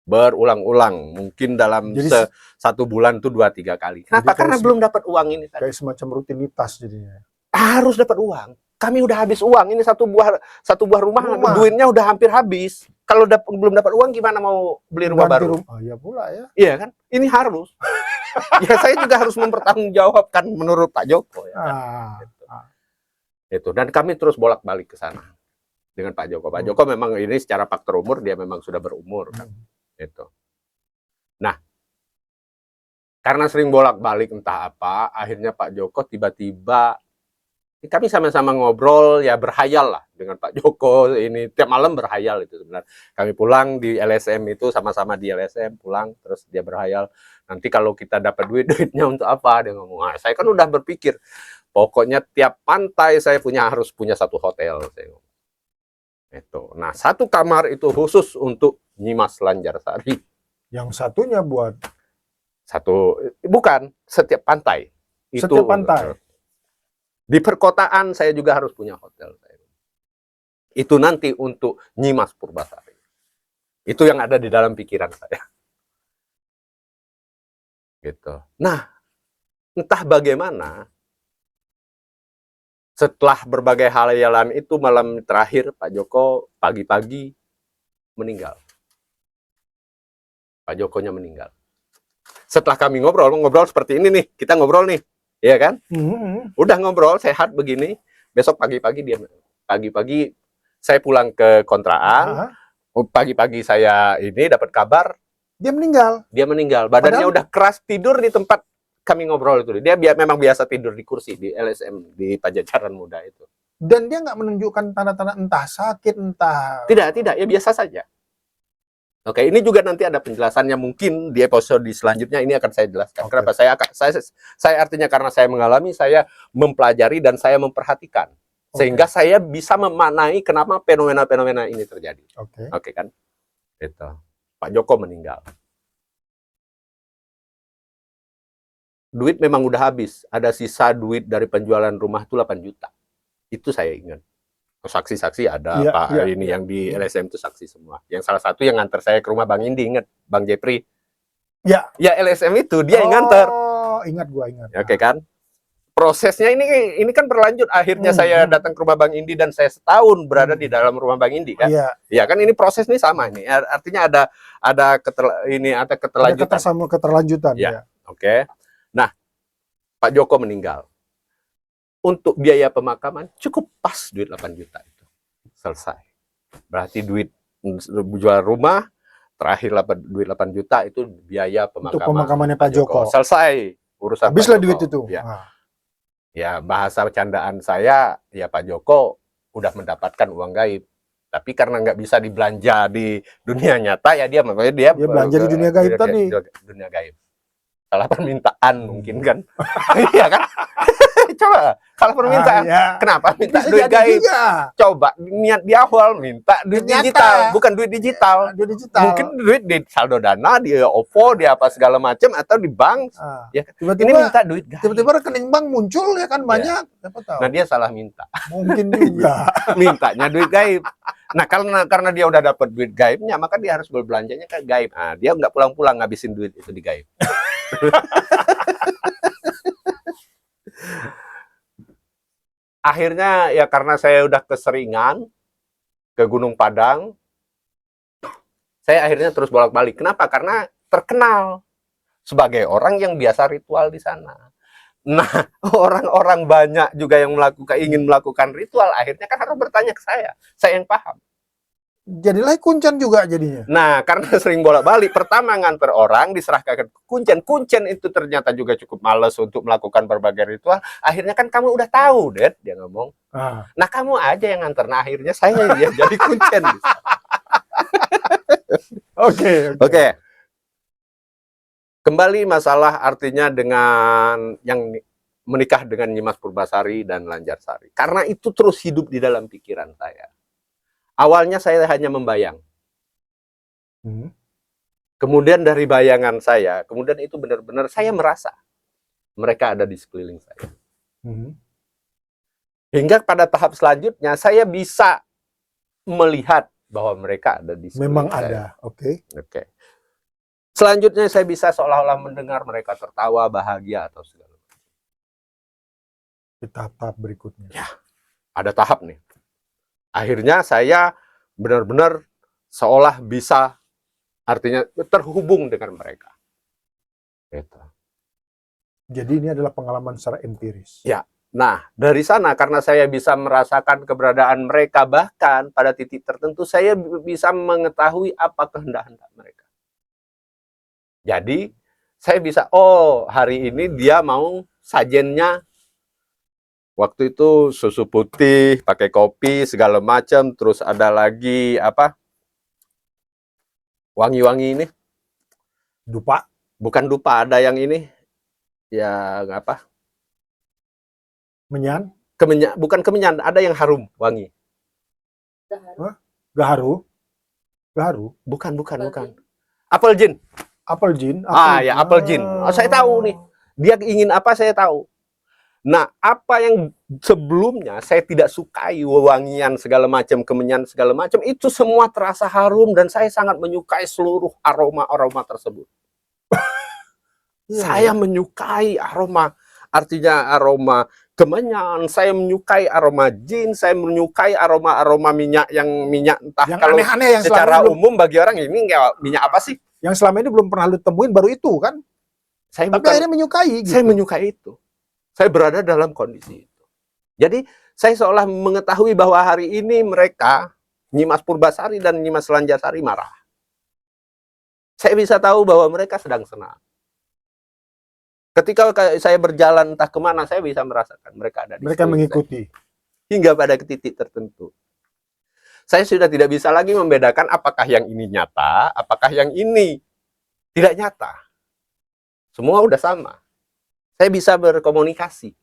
berulang-ulang, mungkin dalam satu bulan tuh 2-3 kali. Kenapa? Karena belum dapat uang ini. Kayak semacam rutinitas jadinya. Harus dapat uang. Kami udah habis uang, ini satu buah rumah. Duitnya udah hampir habis. Kalau belum dapat uang gimana mau beli rumah baru? Iya pula ya. Iya kan? Ini harus. Ya saya juga harus mempertanggungjawabkan menurut Pak Joko. Ya, Itu. Dan kami terus bolak-balik ke sana dengan Pak Joko. Pak Joko memang ini secara faktor umur dia memang sudah berumur kan. Itu. Nah, karena sering bolak-balik entah apa, akhirnya Pak Joko tiba-tiba kami sama-sama ngobrol, ya berhayal lah dengan Pak Joko, ini tiap malam berhayal itu sebenarnya. Kami pulang di LSM itu, sama-sama di LSM, pulang, terus dia berhayal, nanti kalau kita dapat duitnya untuk apa? Dia ngomong, saya kan udah berpikir, pokoknya tiap pantai saya harus punya satu hotel. Saya ngomong. Itu. Nah, satu kamar itu khusus untuk Nyimas Lanjarsari. Yang satunya buat? Bukan, setiap pantai. Setiap pantai? Di perkotaan saya juga harus punya hotel. Itu nanti untuk Nyimas Purbasari. Itu yang ada di dalam pikiran saya. Gitu. Nah, entah bagaimana, setelah berbagai halayalan itu, malam terakhir Pak Joko pagi-pagi meninggal. Pak Jokonya meninggal. Setelah kami ngobrol seperti ini nih, kita ngobrol nih. Iya kan? Udah ngobrol sehat begini, besok pagi-pagi saya pulang ke kontrakan. Pagi-pagi saya ini dapat kabar dia meninggal. Badannya udah keras, tidur di tempat kami ngobrol itu. Dia memang biasa tidur di kursi di LSM di Pajajaran Muda itu. Dan dia nggak menunjukkan tanda-tanda entah sakit, entah Tidak, ya biasa saja. Oke, ini juga nanti ada penjelasannya mungkin di episode selanjutnya ini akan saya jelaskan. Oke. Kenapa saya artinya karena saya mengalami, saya mempelajari dan saya memperhatikan. Sehingga saya bisa memaknai kenapa fenomena-fenomena ini terjadi. Oke. Oke kan? Itu. Pak Joko meninggal. Duit memang udah habis. Ada sisa duit dari penjualan rumah itu 8 juta. Itu saya ingat. Saksi-saksi ada, Iya, Pak iya, ini iya. yang di LSM itu saksi semua. Yang salah satu yang nganter saya ke rumah Bang Indi, ingat Bang Jepri. Ya. Ya LSM itu dia yang nganter. Oh, ingat. Oke kan? Prosesnya ini kan berlanjut. Akhirnya saya datang ke rumah Bang Indi dan saya setahun berada di dalam rumah Bang Indi kan. Iya. Ya kan ini proses nih sama nih. Artinya ada keterlanjutan. Ada keterlanjutan. Ya. Oke. Nah, Pak Joko meninggal. Untuk biaya pemakaman cukup pas duit 8 juta itu. Selesai. Berarti duit jual rumah terakhir duit 8 juta itu biaya pemakaman. Untuk pemakamannya Pak Joko. Selesai urusan habislah Pak Joko. Duit itu. Ya. Ya bahasa candaan saya ya Pak Joko udah mendapatkan uang gaib. Tapi karena nggak bisa dibelanja di dunia nyata ya dia belanja di dunia gaib tadi. Dunia gaib. Salah permintaan mungkin kan. Iya kan? Coba kalau permintaan kenapa minta bisa duit gaib juga. Coba niat di awal minta duit digital, bukan duit digital. Mungkin duit di saldo dana, di OVO, di apa segala macam atau di bank. Ya tiba-tiba ini minta duit gaib. Tiba-tiba rekening bank muncul ya kan banyak. Nah dia salah minta. Mungkin juga. Mintanya duit gaib. Nah karena dia udah dapat duit gaibnya, maka dia harus berbelanjanya ke gaib. Nah dia nggak pulang-pulang ngabisin duit itu di gaib. Akhirnya ya karena saya udah keseringan ke Gunung Padang, saya akhirnya terus bolak-balik. Kenapa? Karena terkenal sebagai orang yang biasa ritual di sana. Nah, orang-orang banyak juga yang ingin melakukan ritual, akhirnya kan harus bertanya ke saya yang paham. Jadilah kuncen juga jadinya. Nah, karena sering bolak-balik, pertama nganter orang diserahkan ke kuncen. Kuncen itu ternyata juga cukup males untuk melakukan berbagai ritual. Akhirnya kan kamu udah tahu, Dad, dia ngomong. Nah, kamu aja yang nganter. Nah, akhirnya saya dia jadi kuncen. Oke. Kembali masalah artinya dengan yang menikah dengan Nyimas Purbasari dan Lanjarsari. Karena itu terus hidup di dalam pikiran saya. Awalnya saya hanya membayang. Kemudian dari bayangan saya, kemudian itu benar-benar saya merasa mereka ada di sekeliling saya. Hingga pada tahap selanjutnya saya bisa melihat bahwa mereka ada di sekeliling memang saya. Ada, oke. Selanjutnya saya bisa seolah-olah mendengar mereka tertawa, bahagia atau segala macam. Di tahap berikutnya. Ya, ada tahap nih. Akhirnya saya benar-benar seolah bisa artinya terhubung dengan mereka. Gitu. Jadi ini adalah pengalaman secara empiris. Ya. Nah, dari sana karena saya bisa merasakan keberadaan mereka, bahkan pada titik tertentu saya bisa mengetahui apa kehendak mereka. Jadi, saya bisa, oh hari ini dia mau sajennya waktu itu susu putih, pakai kopi, segala macam. Terus ada lagi apa? Wangi-wangi ini. Dupa? Bukan dupa, ada yang ini. Ya apa? Menyan? Bukan kemenyan, ada yang harum, wangi. Gaharu? Gaharu? Bukan. Apel gin. Apel gin? Ya apel gin. Oh, saya tahu nih. Dia ingin apa saya tahu. Nah, apa yang sebelumnya saya tidak sukai, wewangian segala macam, kemenyan segala macam, itu semua terasa harum dan saya sangat menyukai seluruh aroma-aroma tersebut. Saya menyukai aroma, artinya aroma kemenyan, saya menyukai aroma jin, saya menyukai aroma-aroma minyak entah yang kalau aneh-aneh yang secara umum bagi orang ini minyak apa sih? Yang selama ini belum pernah lu temuin baru itu kan? Tapi akhirnya menyukai gitu. Saya menyukai itu. Saya berada dalam kondisi itu. Jadi saya seolah mengetahui bahwa hari ini mereka, Nyimas Purbasari dan Nyimas Lanjarsari marah. Saya bisa tahu bahwa mereka sedang senang. Ketika saya berjalan entah kemana, saya bisa merasakan mereka ada di mereka mengikuti. hingga pada titik tertentu. Saya sudah tidak bisa lagi membedakan apakah yang ini nyata, apakah yang ini tidak nyata. Semua udah sama. Saya bisa berkomunikasi.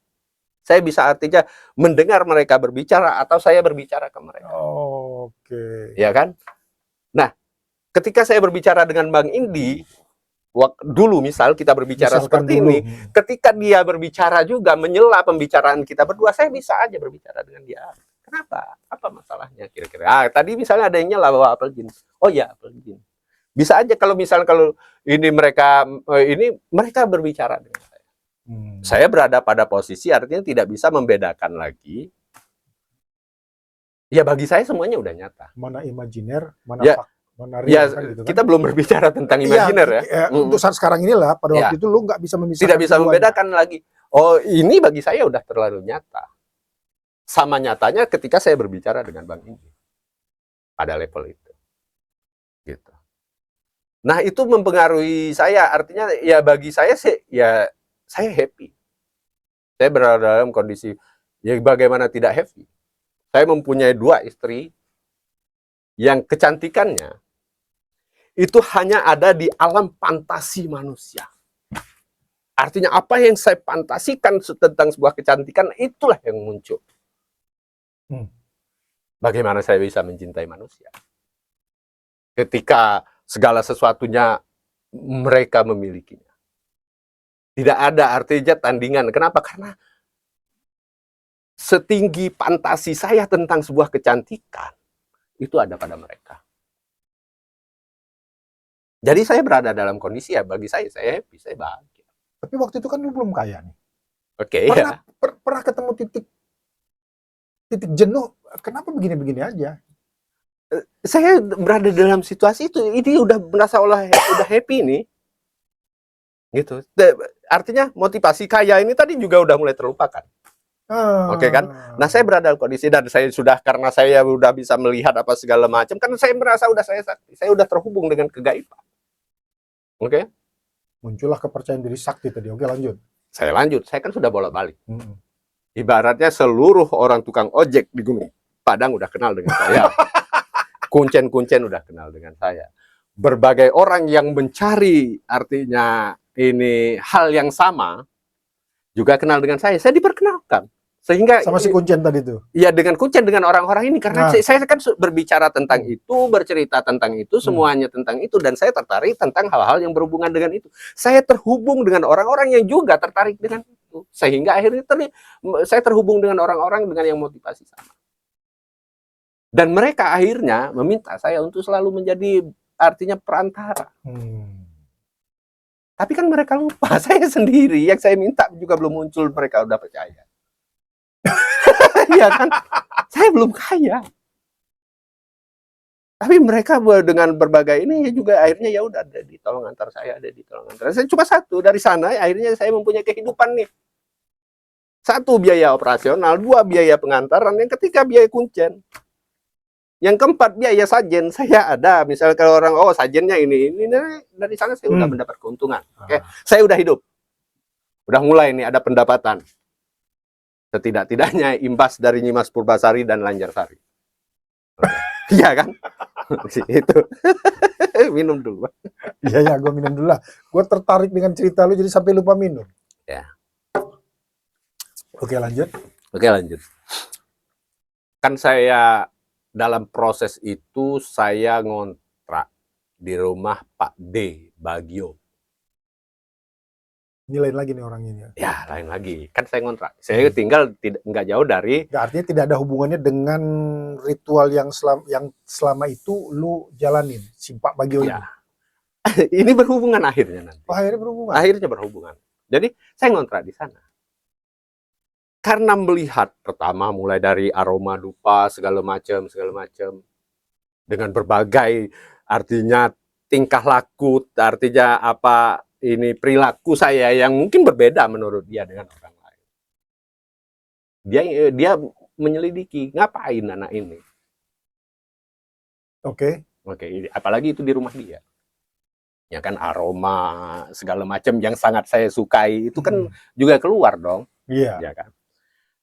Saya bisa artinya mendengar mereka berbicara atau saya berbicara ke mereka. Oke. Ya kan? Nah, ketika saya berbicara dengan Bang Indi, dulu misal kita berbicara Misalkan seperti dulu. ini, ketika dia berbicara juga menyela pembicaraan kita berdua, saya bisa aja berbicara dengan dia. Kenapa? Apa masalahnya kira-kira? Tadi misalnya ada yang nyela bahwa apel jin. Oh ya, apel jin. Bisa aja kalau misalnya kalau ini mereka berbicara dengan saya. Saya berada pada posisi artinya tidak bisa membedakan lagi. Ya bagi saya semuanya udah nyata. Mana imajiner, mana Ya, mana real, ya kan, gitu kan? kita belum berbicara tentang imajiner ya. Untuk saat sekarang inilah, pada waktu itu lu nggak bisa memisahkan. Tidak bisa membedakan lagi. Oh ini bagi saya udah terlalu nyata. Sama nyatanya ketika saya berbicara dengan Bang Indi pada level itu, gitu. Nah itu mempengaruhi saya, artinya ya bagi saya sih, ya saya happy. Saya berada dalam kondisi, ya bagaimana tidak happy. Saya mempunyai 2 istri yang kecantikannya itu hanya ada di alam fantasi manusia. Artinya apa yang saya fantasikan tentang sebuah kecantikan, itulah yang muncul. Bagaimana saya bisa mencintai manusia? Ketika segala sesuatunya mereka memilikinya. Tidak ada artinya tandingan. Kenapa? Karena setinggi fantasi saya tentang sebuah kecantikan, itu ada pada mereka. Jadi saya berada dalam kondisi ya bagi saya happy, saya bahagia. Tapi waktu itu kan lu belum kaya nih. Oke, Pernah, ya. pernah ketemu titik jenuh, kenapa begini-begini aja? Saya berada dalam situasi itu, ini udah merasa udah happy nih. Gitu. Artinya motivasi kaya ini tadi juga udah mulai terlupakan. Oke kan? Nah, saya berada dalam kondisi dan saya sudah, karena saya udah bisa melihat apa segala macam, karena saya merasa udah saya udah terhubung dengan kegaiban. Oke? Muncullah kepercayaan diri sakti tadi. Oke, lanjut. Saya lanjut, saya kan sudah bolak-balik. Ibaratnya seluruh orang tukang ojek di Gunung Padang udah kenal dengan saya. Kuncen-kuncen udah kenal dengan saya. Berbagai orang yang mencari artinya ini hal yang sama juga kenal dengan saya. Saya diperkenalkan. Sehingga sama si Kuncen tadi tuh. Iya, dengan Kuncen, dengan orang-orang ini, karena saya kan berbicara tentang itu, bercerita tentang itu, semuanya tentang itu, dan saya tertarik tentang hal-hal yang berhubungan dengan itu. Saya terhubung dengan orang-orang yang juga tertarik dengan itu, sehingga akhirnya saya terhubung dengan orang-orang dengan yang motivasi sama. Dan mereka akhirnya meminta saya untuk selalu menjadi artinya perantara. Tapi kan mereka lupa, saya sendiri yang saya minta juga belum muncul, mereka udah percaya. Iya kan? Saya belum kaya. Tapi mereka dengan berbagai ini juga akhirnya ya udah ada di tolong antar saya, ada di tolong antar. Saya cuma satu dari sana, akhirnya saya mempunyai kehidupan nih. 1 biaya operasional, 2 biaya pengantaran, yang ketiga biaya kuncen. Yang keempat biaya sajen. Saya ada, misalnya kalau orang sajennya ini dari sana saya udah mendapat keuntungan. Oke, saya udah hidup. Udah mulai nih ada pendapatan. Setidak-tidaknya imbas dari Nyimas Purbasari dan Lanjarsari. Iya kan? Itu. Minum dulu. Iya, gue minum dulu lah. Gue tertarik dengan cerita lu jadi sampai lupa minum. Ya. Oke, lanjut. Kan saya dalam proses itu saya ngontrak di rumah Pak D. Bagio. Ini lain lagi nih orangnya. Ya, lain lagi. Kan saya ngontrak. Saya tinggal nggak jauh dari. Ya, artinya tidak ada hubungannya dengan ritual yang selama itu lu jalanin, si Pak Bagio ini. Ini berhubungan akhirnya nanti. Akhirnya berhubungan. Akhirnya berhubungan. Jadi saya ngontrak di sana. Karena melihat pertama mulai dari aroma dupa segala macam dengan berbagai artinya tingkah laku, artinya apa ini perilaku saya yang mungkin berbeda menurut dia dengan orang lain. Dia menyelidiki ngapain anak ini. Oke, apalagi itu di rumah dia. Ya kan aroma segala macam yang sangat saya sukai itu kan juga keluar dong. Iya. Ya kan.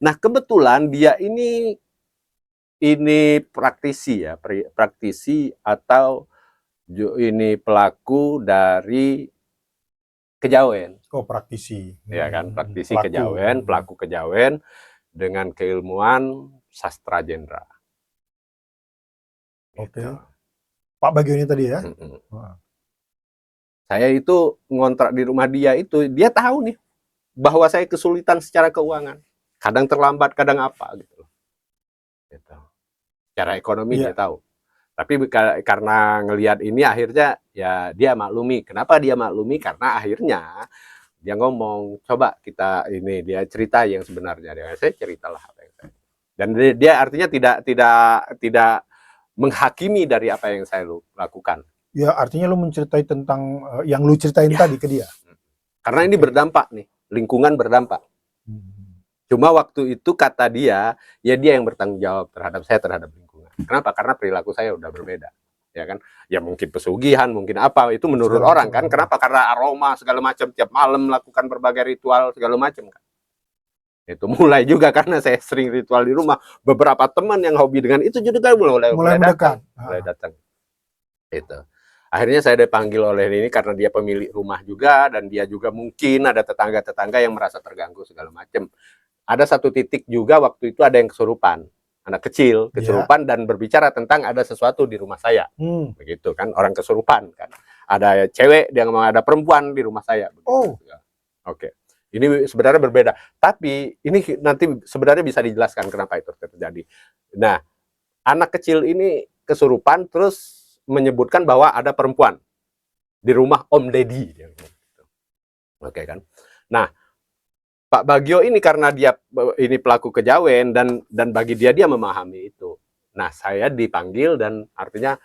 Nah, kebetulan dia ini praktisi ya, praktisi atau ini pelaku dari kejawen, Oh, praktisi. ya kan, praktisi Pelaku. kejawen, pelaku kejawen dengan keilmuan sastra jendra. Oke. Gitu. Pak Bagio ini tadi ya? Wah. Saya itu ngontrak di rumah dia itu, dia tahu nih bahwa saya kesulitan secara keuangan. Kadang terlambat, kadang apa gitu. Gitu. Secara ekonomi dia tahu. Tapi karena ngelihat ini akhirnya ya dia maklumi. Kenapa dia maklumi? Karena akhirnya dia ngomong, coba kita ini, dia cerita yang sebenarnya. Saya ceritalah apa yang saya. Dan dia artinya tidak menghakimi dari apa yang saya lakukan. Ya, artinya lu mencertai tentang yang lu ceritain tadi ke dia. Karena ini berdampak nih, lingkungan berdampak. Cuma waktu itu kata dia, ya dia yang bertanggung jawab terhadap saya, terhadap lingkungan. Kenapa? Karena perilaku saya udah berbeda, ya kan? Ya mungkin pesugihan, mungkin apa, itu menurut segala orang kan. Kenapa? Karena aroma segala macam, tiap malam melakukan berbagai ritual segala macam kan. Itu mulai juga karena saya sering ritual di rumah. Beberapa teman yang hobi dengan itu juga mulai mendekat. Mulai datang. Itu. Akhirnya saya dipanggil oleh ini karena dia pemilik rumah juga, dan dia juga mungkin ada tetangga-tetangga yang merasa terganggu segala macam. Ada satu titik juga waktu itu ada yang kesurupan, anak kecil kesurupan dan berbicara tentang ada sesuatu di rumah saya, begitu kan, orang kesurupan kan, ada cewek dia ngomong ada perempuan di rumah saya. Begitu. Oke. Ini sebenarnya berbeda, tapi ini nanti sebenarnya bisa dijelaskan kenapa itu terjadi. Nah, anak kecil ini kesurupan terus menyebutkan bahwa ada perempuan di rumah Om Deddy. Oke kan. Nah, Pak Bagio ini karena dia ini pelaku kejawen dan bagi dia memahami itu. Nah, saya dipanggil dan artinya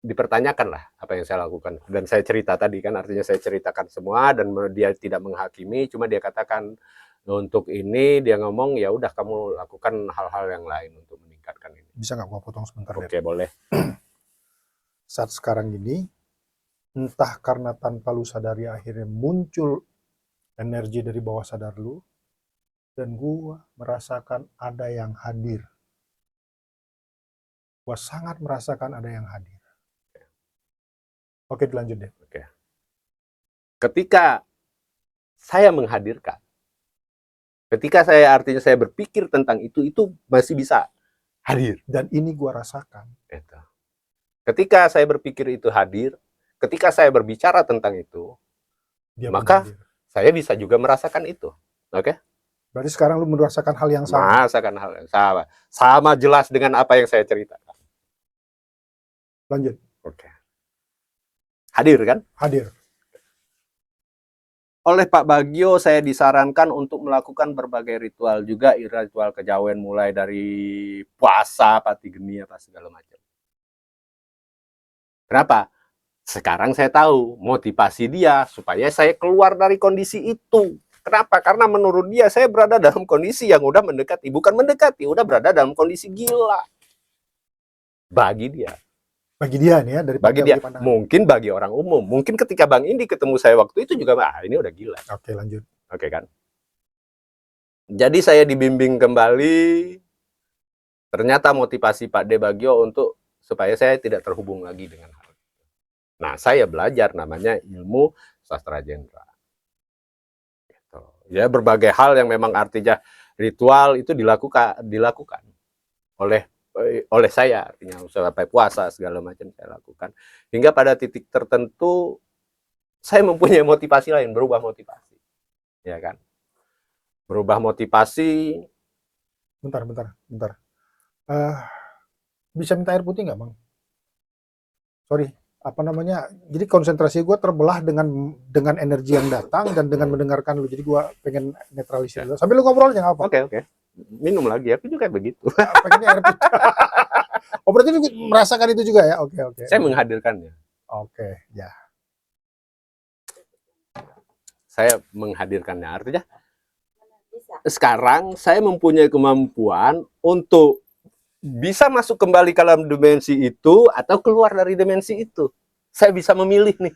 dipertanyakan lah apa yang saya lakukan. Dan saya cerita tadi kan, artinya saya ceritakan semua dan dia tidak menghakimi, cuma dia katakan untuk ini dia ngomong ya udah kamu lakukan hal-hal yang lain untuk meningkatkan ini. Bisa nggak gua potong sebentar? Oke, boleh. Saat sekarang ini, entah karena tanpa lu sadari akhirnya muncul energi dari bawah sadar lu, dan gua merasakan ada yang hadir. Gua sangat merasakan ada yang hadir. Oke, dilanjut deh. Oke. Ketika saya menghadirkan, ketika saya artinya saya berpikir tentang itu masih bisa hadir. Dan ini gua rasakan. Itu. Ketika saya berpikir itu hadir, ketika saya berbicara tentang itu, maka saya bisa juga merasakan itu. Oke? Berarti sekarang lu merasakan hal yang sama. Merasakan hal yang sama. Sama jelas dengan apa yang saya ceritakan. Lanjut. Oke. Hadir kan? Hadir. Oleh Pak Bagio saya disarankan untuk melakukan berbagai ritual juga, ritual kejawen mulai dari puasa, pati geni apa segala macam. Kenapa? Sekarang saya tahu motivasi dia supaya saya keluar dari kondisi itu. Kenapa? Karena menurut dia saya berada dalam kondisi yang udah mendekati, bukan mendekati, udah berada dalam kondisi gila. Bagi dia. Bagi dia nih ya, dari bagi dia. Mungkin bagi orang umum. Mungkin ketika Bang Indi ketemu saya waktu itu juga, ini udah gila. Oke, lanjut. Oke kan? Jadi saya dibimbing kembali. Ternyata motivasi Pak De Bagio untuk supaya saya tidak terhubung lagi dengan hal. Nah, saya belajar namanya ilmu sastra jendra. Gitu. Ya, berbagai hal yang memang artinya ritual itu dilakukan oleh saya, artinya sampai puasa segala macam saya lakukan. Hingga pada titik tertentu saya mempunyai motivasi lain, berubah motivasi. Ya kan? Berubah motivasi. Bentar. Bisa minta air putih nggak, Bang? Sorry. Apa namanya, jadi konsentrasi gue terbelah dengan energi yang datang dan dengan mendengarkan lu, jadi gue pengen netralisir dulu. Sambil lu ngobrol aja nggak apa. Oke. Minum lagi, aku juga begitu. Pengennya air putih. Oh, berarti lu merasakan itu juga ya? Oke. Saya menghadirkannya. Oke, ya. Saya menghadirkannya, artinya sekarang saya mempunyai kemampuan untuk bisa masuk kembali ke dalam dimensi itu atau keluar dari dimensi itu. Saya bisa memilih nih.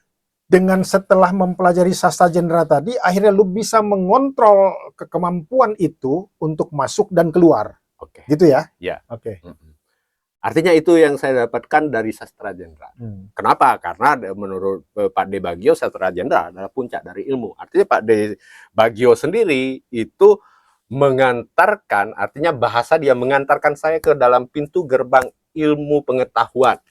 dengan setelah mempelajari sastra Jendra tadi, akhirnya lu bisa mengontrol kemampuan itu untuk masuk dan keluar. Oke. Gitu ya? Ya. Oke. Artinya itu yang saya dapatkan dari sastra Jendra. Kenapa? Karena menurut Pak De Bagio, sastra Jendra adalah puncak dari ilmu. Artinya Pak De Bagio sendiri itu mengantarkan, artinya bahasa dia mengantarkan saya ke dalam pintu gerbang ilmu pengetahuan.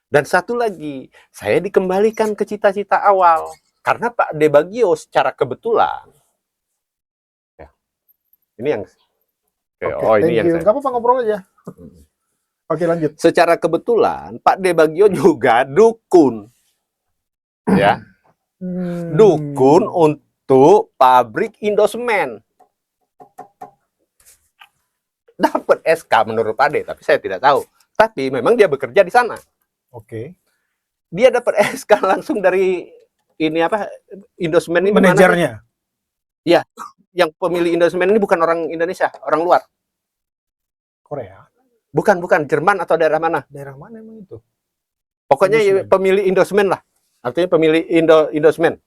Dan satu lagi, saya dikembalikan ke cita-cita awal. Karena Pak De Bagio secara kebetulan, ya, ini yang, ini yang saya... Gak apa-apa, ngobrol aja. Oke, lanjut. Secara kebetulan, Pak De Bagio juga dukun. Ya, dukun untuk pabrik Indosemen. Dapat SK menurut Pak De, tapi saya tidak tahu. Tapi memang dia bekerja di sana. Oke. Dia dapat SK langsung dari ini apa Indosemen ini. Manajernya. Iya, yang pemilik Indosemen ini bukan orang Indonesia, orang luar. Korea. Bukan, Jerman atau daerah mana? Daerah mana emang itu? Pokoknya pemilik Indosemen lah. Artinya pemilik Indosemen.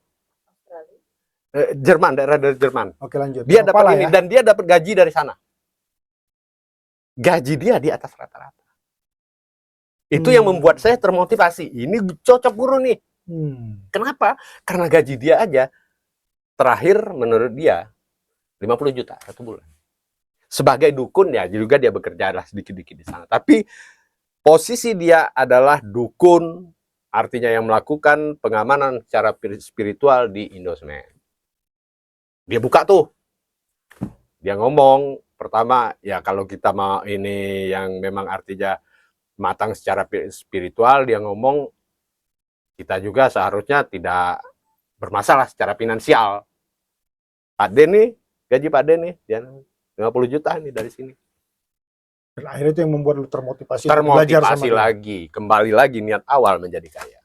Jerman, daerah dari Jerman. Oke, lanjut. Dia dapat ini, ya? dan dia dapat gaji dari sana. Gaji dia di atas rata-rata. Itu yang membuat saya termotivasi. Ini cocok guru nih. Kenapa? Karena gaji dia aja terakhir menurut dia 50 juta satu bulan. Sebagai dukun ya juga dia bekerja lah sedikit-sedikit di sana. Tapi posisi dia adalah dukun, artinya yang melakukan pengamanan secara spiritual di Indosemen. Dia buka tuh. Dia ngomong pertama ya kalau kita mau ini yang memang artinya matang secara spiritual, dia ngomong kita juga seharusnya tidak bermasalah secara finansial. Pak De nih, gaji Pak De nih, dia 50 juta nih dari sini. Dan akhirnya itu yang membuat lu termotivasi belajar sama lagi, kembali lagi niat awal menjadi kaya.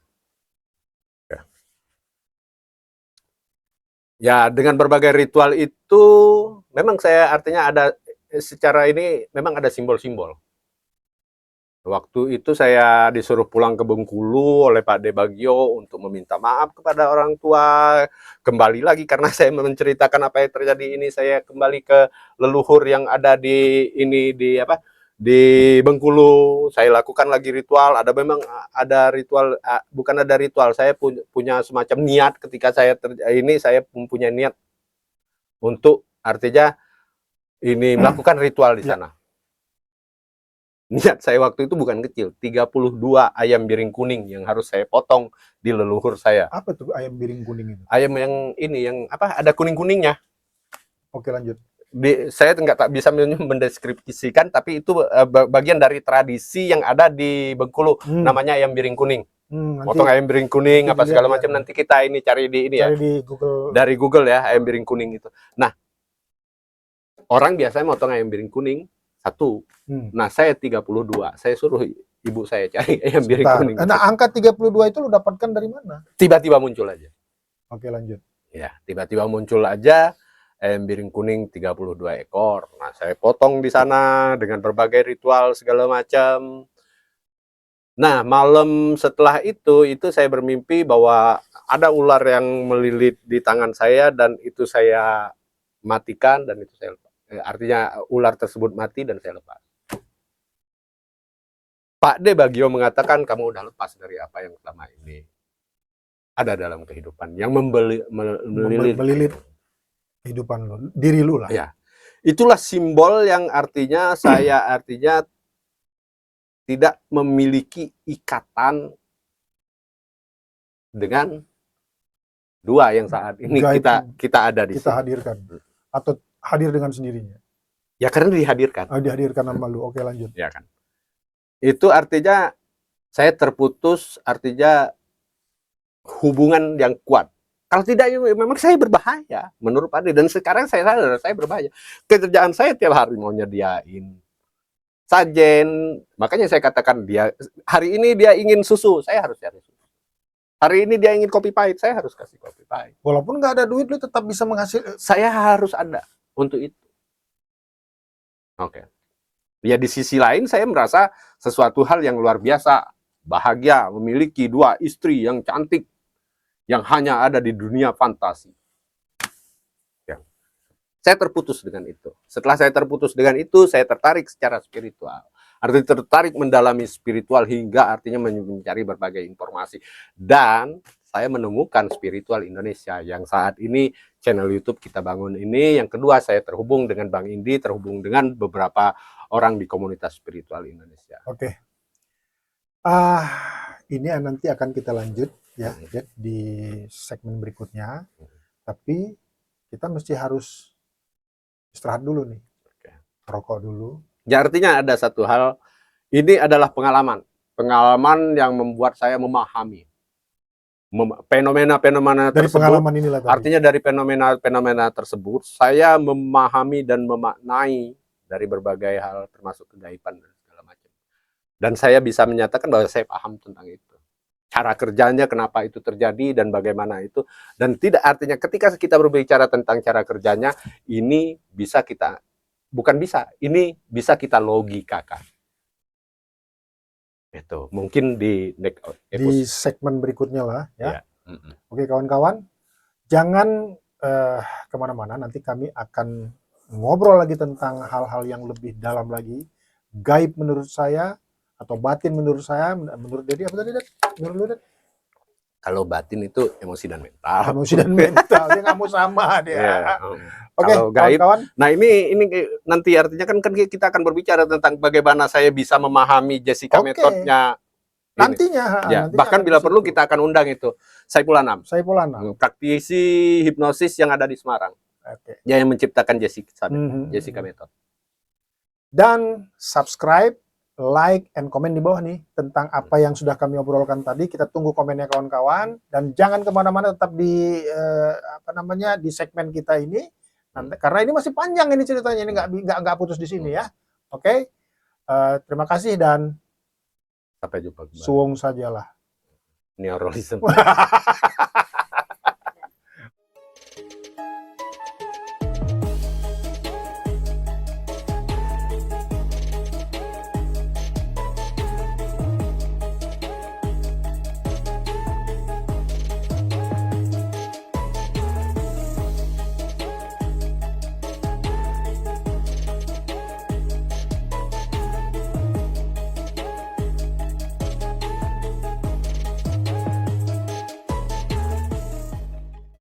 Ya, dengan berbagai ritual itu, memang saya artinya ada, secara ini memang ada simbol-simbol. Waktu itu saya disuruh pulang ke Bengkulu oleh Pak De Bagio untuk meminta maaf kepada orang tua. Kembali lagi karena saya menceritakan apa yang terjadi ini, saya kembali ke leluhur yang ada di ini di Bengkulu. Saya lakukan lagi ritual. Ada memang ada ritual, bukan ada ritual. Saya punya semacam niat ketika saya saya mempunyai niat untuk artinya ini melakukan ritual di sana. Niat saya waktu itu bukan kecil, 32 ayam biring kuning yang harus saya potong di leluhur saya. Apa tuh ayam biring kuning itu? Ayam yang ini, yang apa, ada kuning-kuningnya. Oke, lanjut. Saya tak bisa mendeskripsikan, tapi itu bagian dari tradisi yang ada di Bengkulu, namanya ayam biring kuning. Potong ayam biring kuning, apa segala macam, nanti kita ini cari di ini ya. Di Google. Dari Google ya, ayam biring kuning itu. Nah, orang biasanya motong ayam biring kuning, satu. Nah, saya 32. Saya suruh ibu saya cari ayam biring kuning. Nah, angka 32 itu lu dapatkan dari mana? Tiba-tiba muncul aja. Oke, lanjut. Ya, tiba-tiba muncul aja ayam biring kuning 32 ekor. Nah, saya potong di sana dengan berbagai ritual segala macam. Nah, malam setelah itu saya bermimpi bahwa ada ular yang melilit di tangan saya dan itu saya matikan dan itu saya lepas. Artinya ular tersebut mati dan saya lepas. Pak De Bagio mengatakan kamu udah lepas dari apa yang selama ini ada dalam kehidupan yang melilit kehidupan lu, diri lu lah. Ya, itulah simbol yang artinya saya artinya tidak memiliki ikatan dengan dua yang saat ini kita ada di kita sini. Hadirkan atau hadir dengan sendirinya. Ya karena dihadirkan. Dihadirkan sama lu. Oke, lanjut. Ya kan. Itu artinya saya terputus, artinya hubungan yang kuat. Kalau tidak, memang saya berbahaya menurut Pak De. Dan sekarang saya sadar saya berbahaya. Kerjaan saya tiap hari mau nyediain sajen. Makanya saya katakan dia hari ini dia ingin susu, saya harus cari susu. Hari ini dia ingin kopi pahit, saya harus kasih kopi pahit. Walaupun nggak ada duit, lu tetap bisa menghasilkan. Saya harus ada untuk itu. Oke. Ya di sisi lain saya merasa sesuatu hal yang luar biasa bahagia memiliki 2 istri yang cantik yang hanya ada di dunia fantasi. Ya. Saya terputus dengan itu. Setelah saya terputus dengan itu, saya tertarik secara spiritual. Artinya tertarik mendalami spiritual hingga artinya mencari berbagai informasi. Dan saya menemukan spiritual Indonesia yang saat ini channel YouTube kita bangun ini. Yang kedua, saya terhubung dengan Bang Indi, terhubung dengan beberapa orang di komunitas spiritual Indonesia. Oke. Ini nanti akan kita lanjut ya di segmen berikutnya. Tapi kita mesti harus istirahat dulu nih. Rokok dulu. Ya, artinya ada satu hal, ini adalah pengalaman yang membuat saya memahami fenomena-fenomena Dari tersebut. pengalaman inilah tadi. Artinya dari fenomena-fenomena tersebut, saya memahami dan memaknai dari berbagai hal, termasuk kegaiban dan segala macam. Dan saya bisa menyatakan bahwa saya paham tentang itu. Cara kerjanya, kenapa itu terjadi, dan bagaimana itu. Dan tidak artinya ketika kita berbicara tentang cara kerjanya, ini bisa kita ini bisa kita logikakan. Itu mungkin di segmen berikutnya lah ya. Ya. Oke kawan-kawan, jangan kemana-mana. Nanti kami akan ngobrol lagi tentang hal-hal yang lebih dalam lagi. Gaib menurut saya atau batin menurut saya. Menurut Dedi apa tadi, Ded? Menurut lu, Ded? Kalau batin itu emosi dan mental. Emosi dan mental, dia nggak mau sama dia. Yeah. Oke, Kalau gaib, kawan-kawan. Nah ini nanti artinya kan kita akan berbicara tentang bagaimana saya bisa memahami Jessica metodenya. Nantinya. Ya, bahkan bila perlu kita akan undang itu Saiful Anam, praktisi hipnosis yang ada di Semarang. Dia yang menciptakan Jessica Method. Dan subscribe, like, and komen di bawah nih tentang apa yang sudah kami obrolkan tadi. Kita tunggu komennya kawan-kawan, dan jangan kemana-mana, tetap di di segmen kita ini. Nanti, karena ini masih panjang ini ceritanya, ini nggak putus di sini ya. Oke, terima kasih dan sampai jumpa kembali. Suwung sajalah. Neuralism.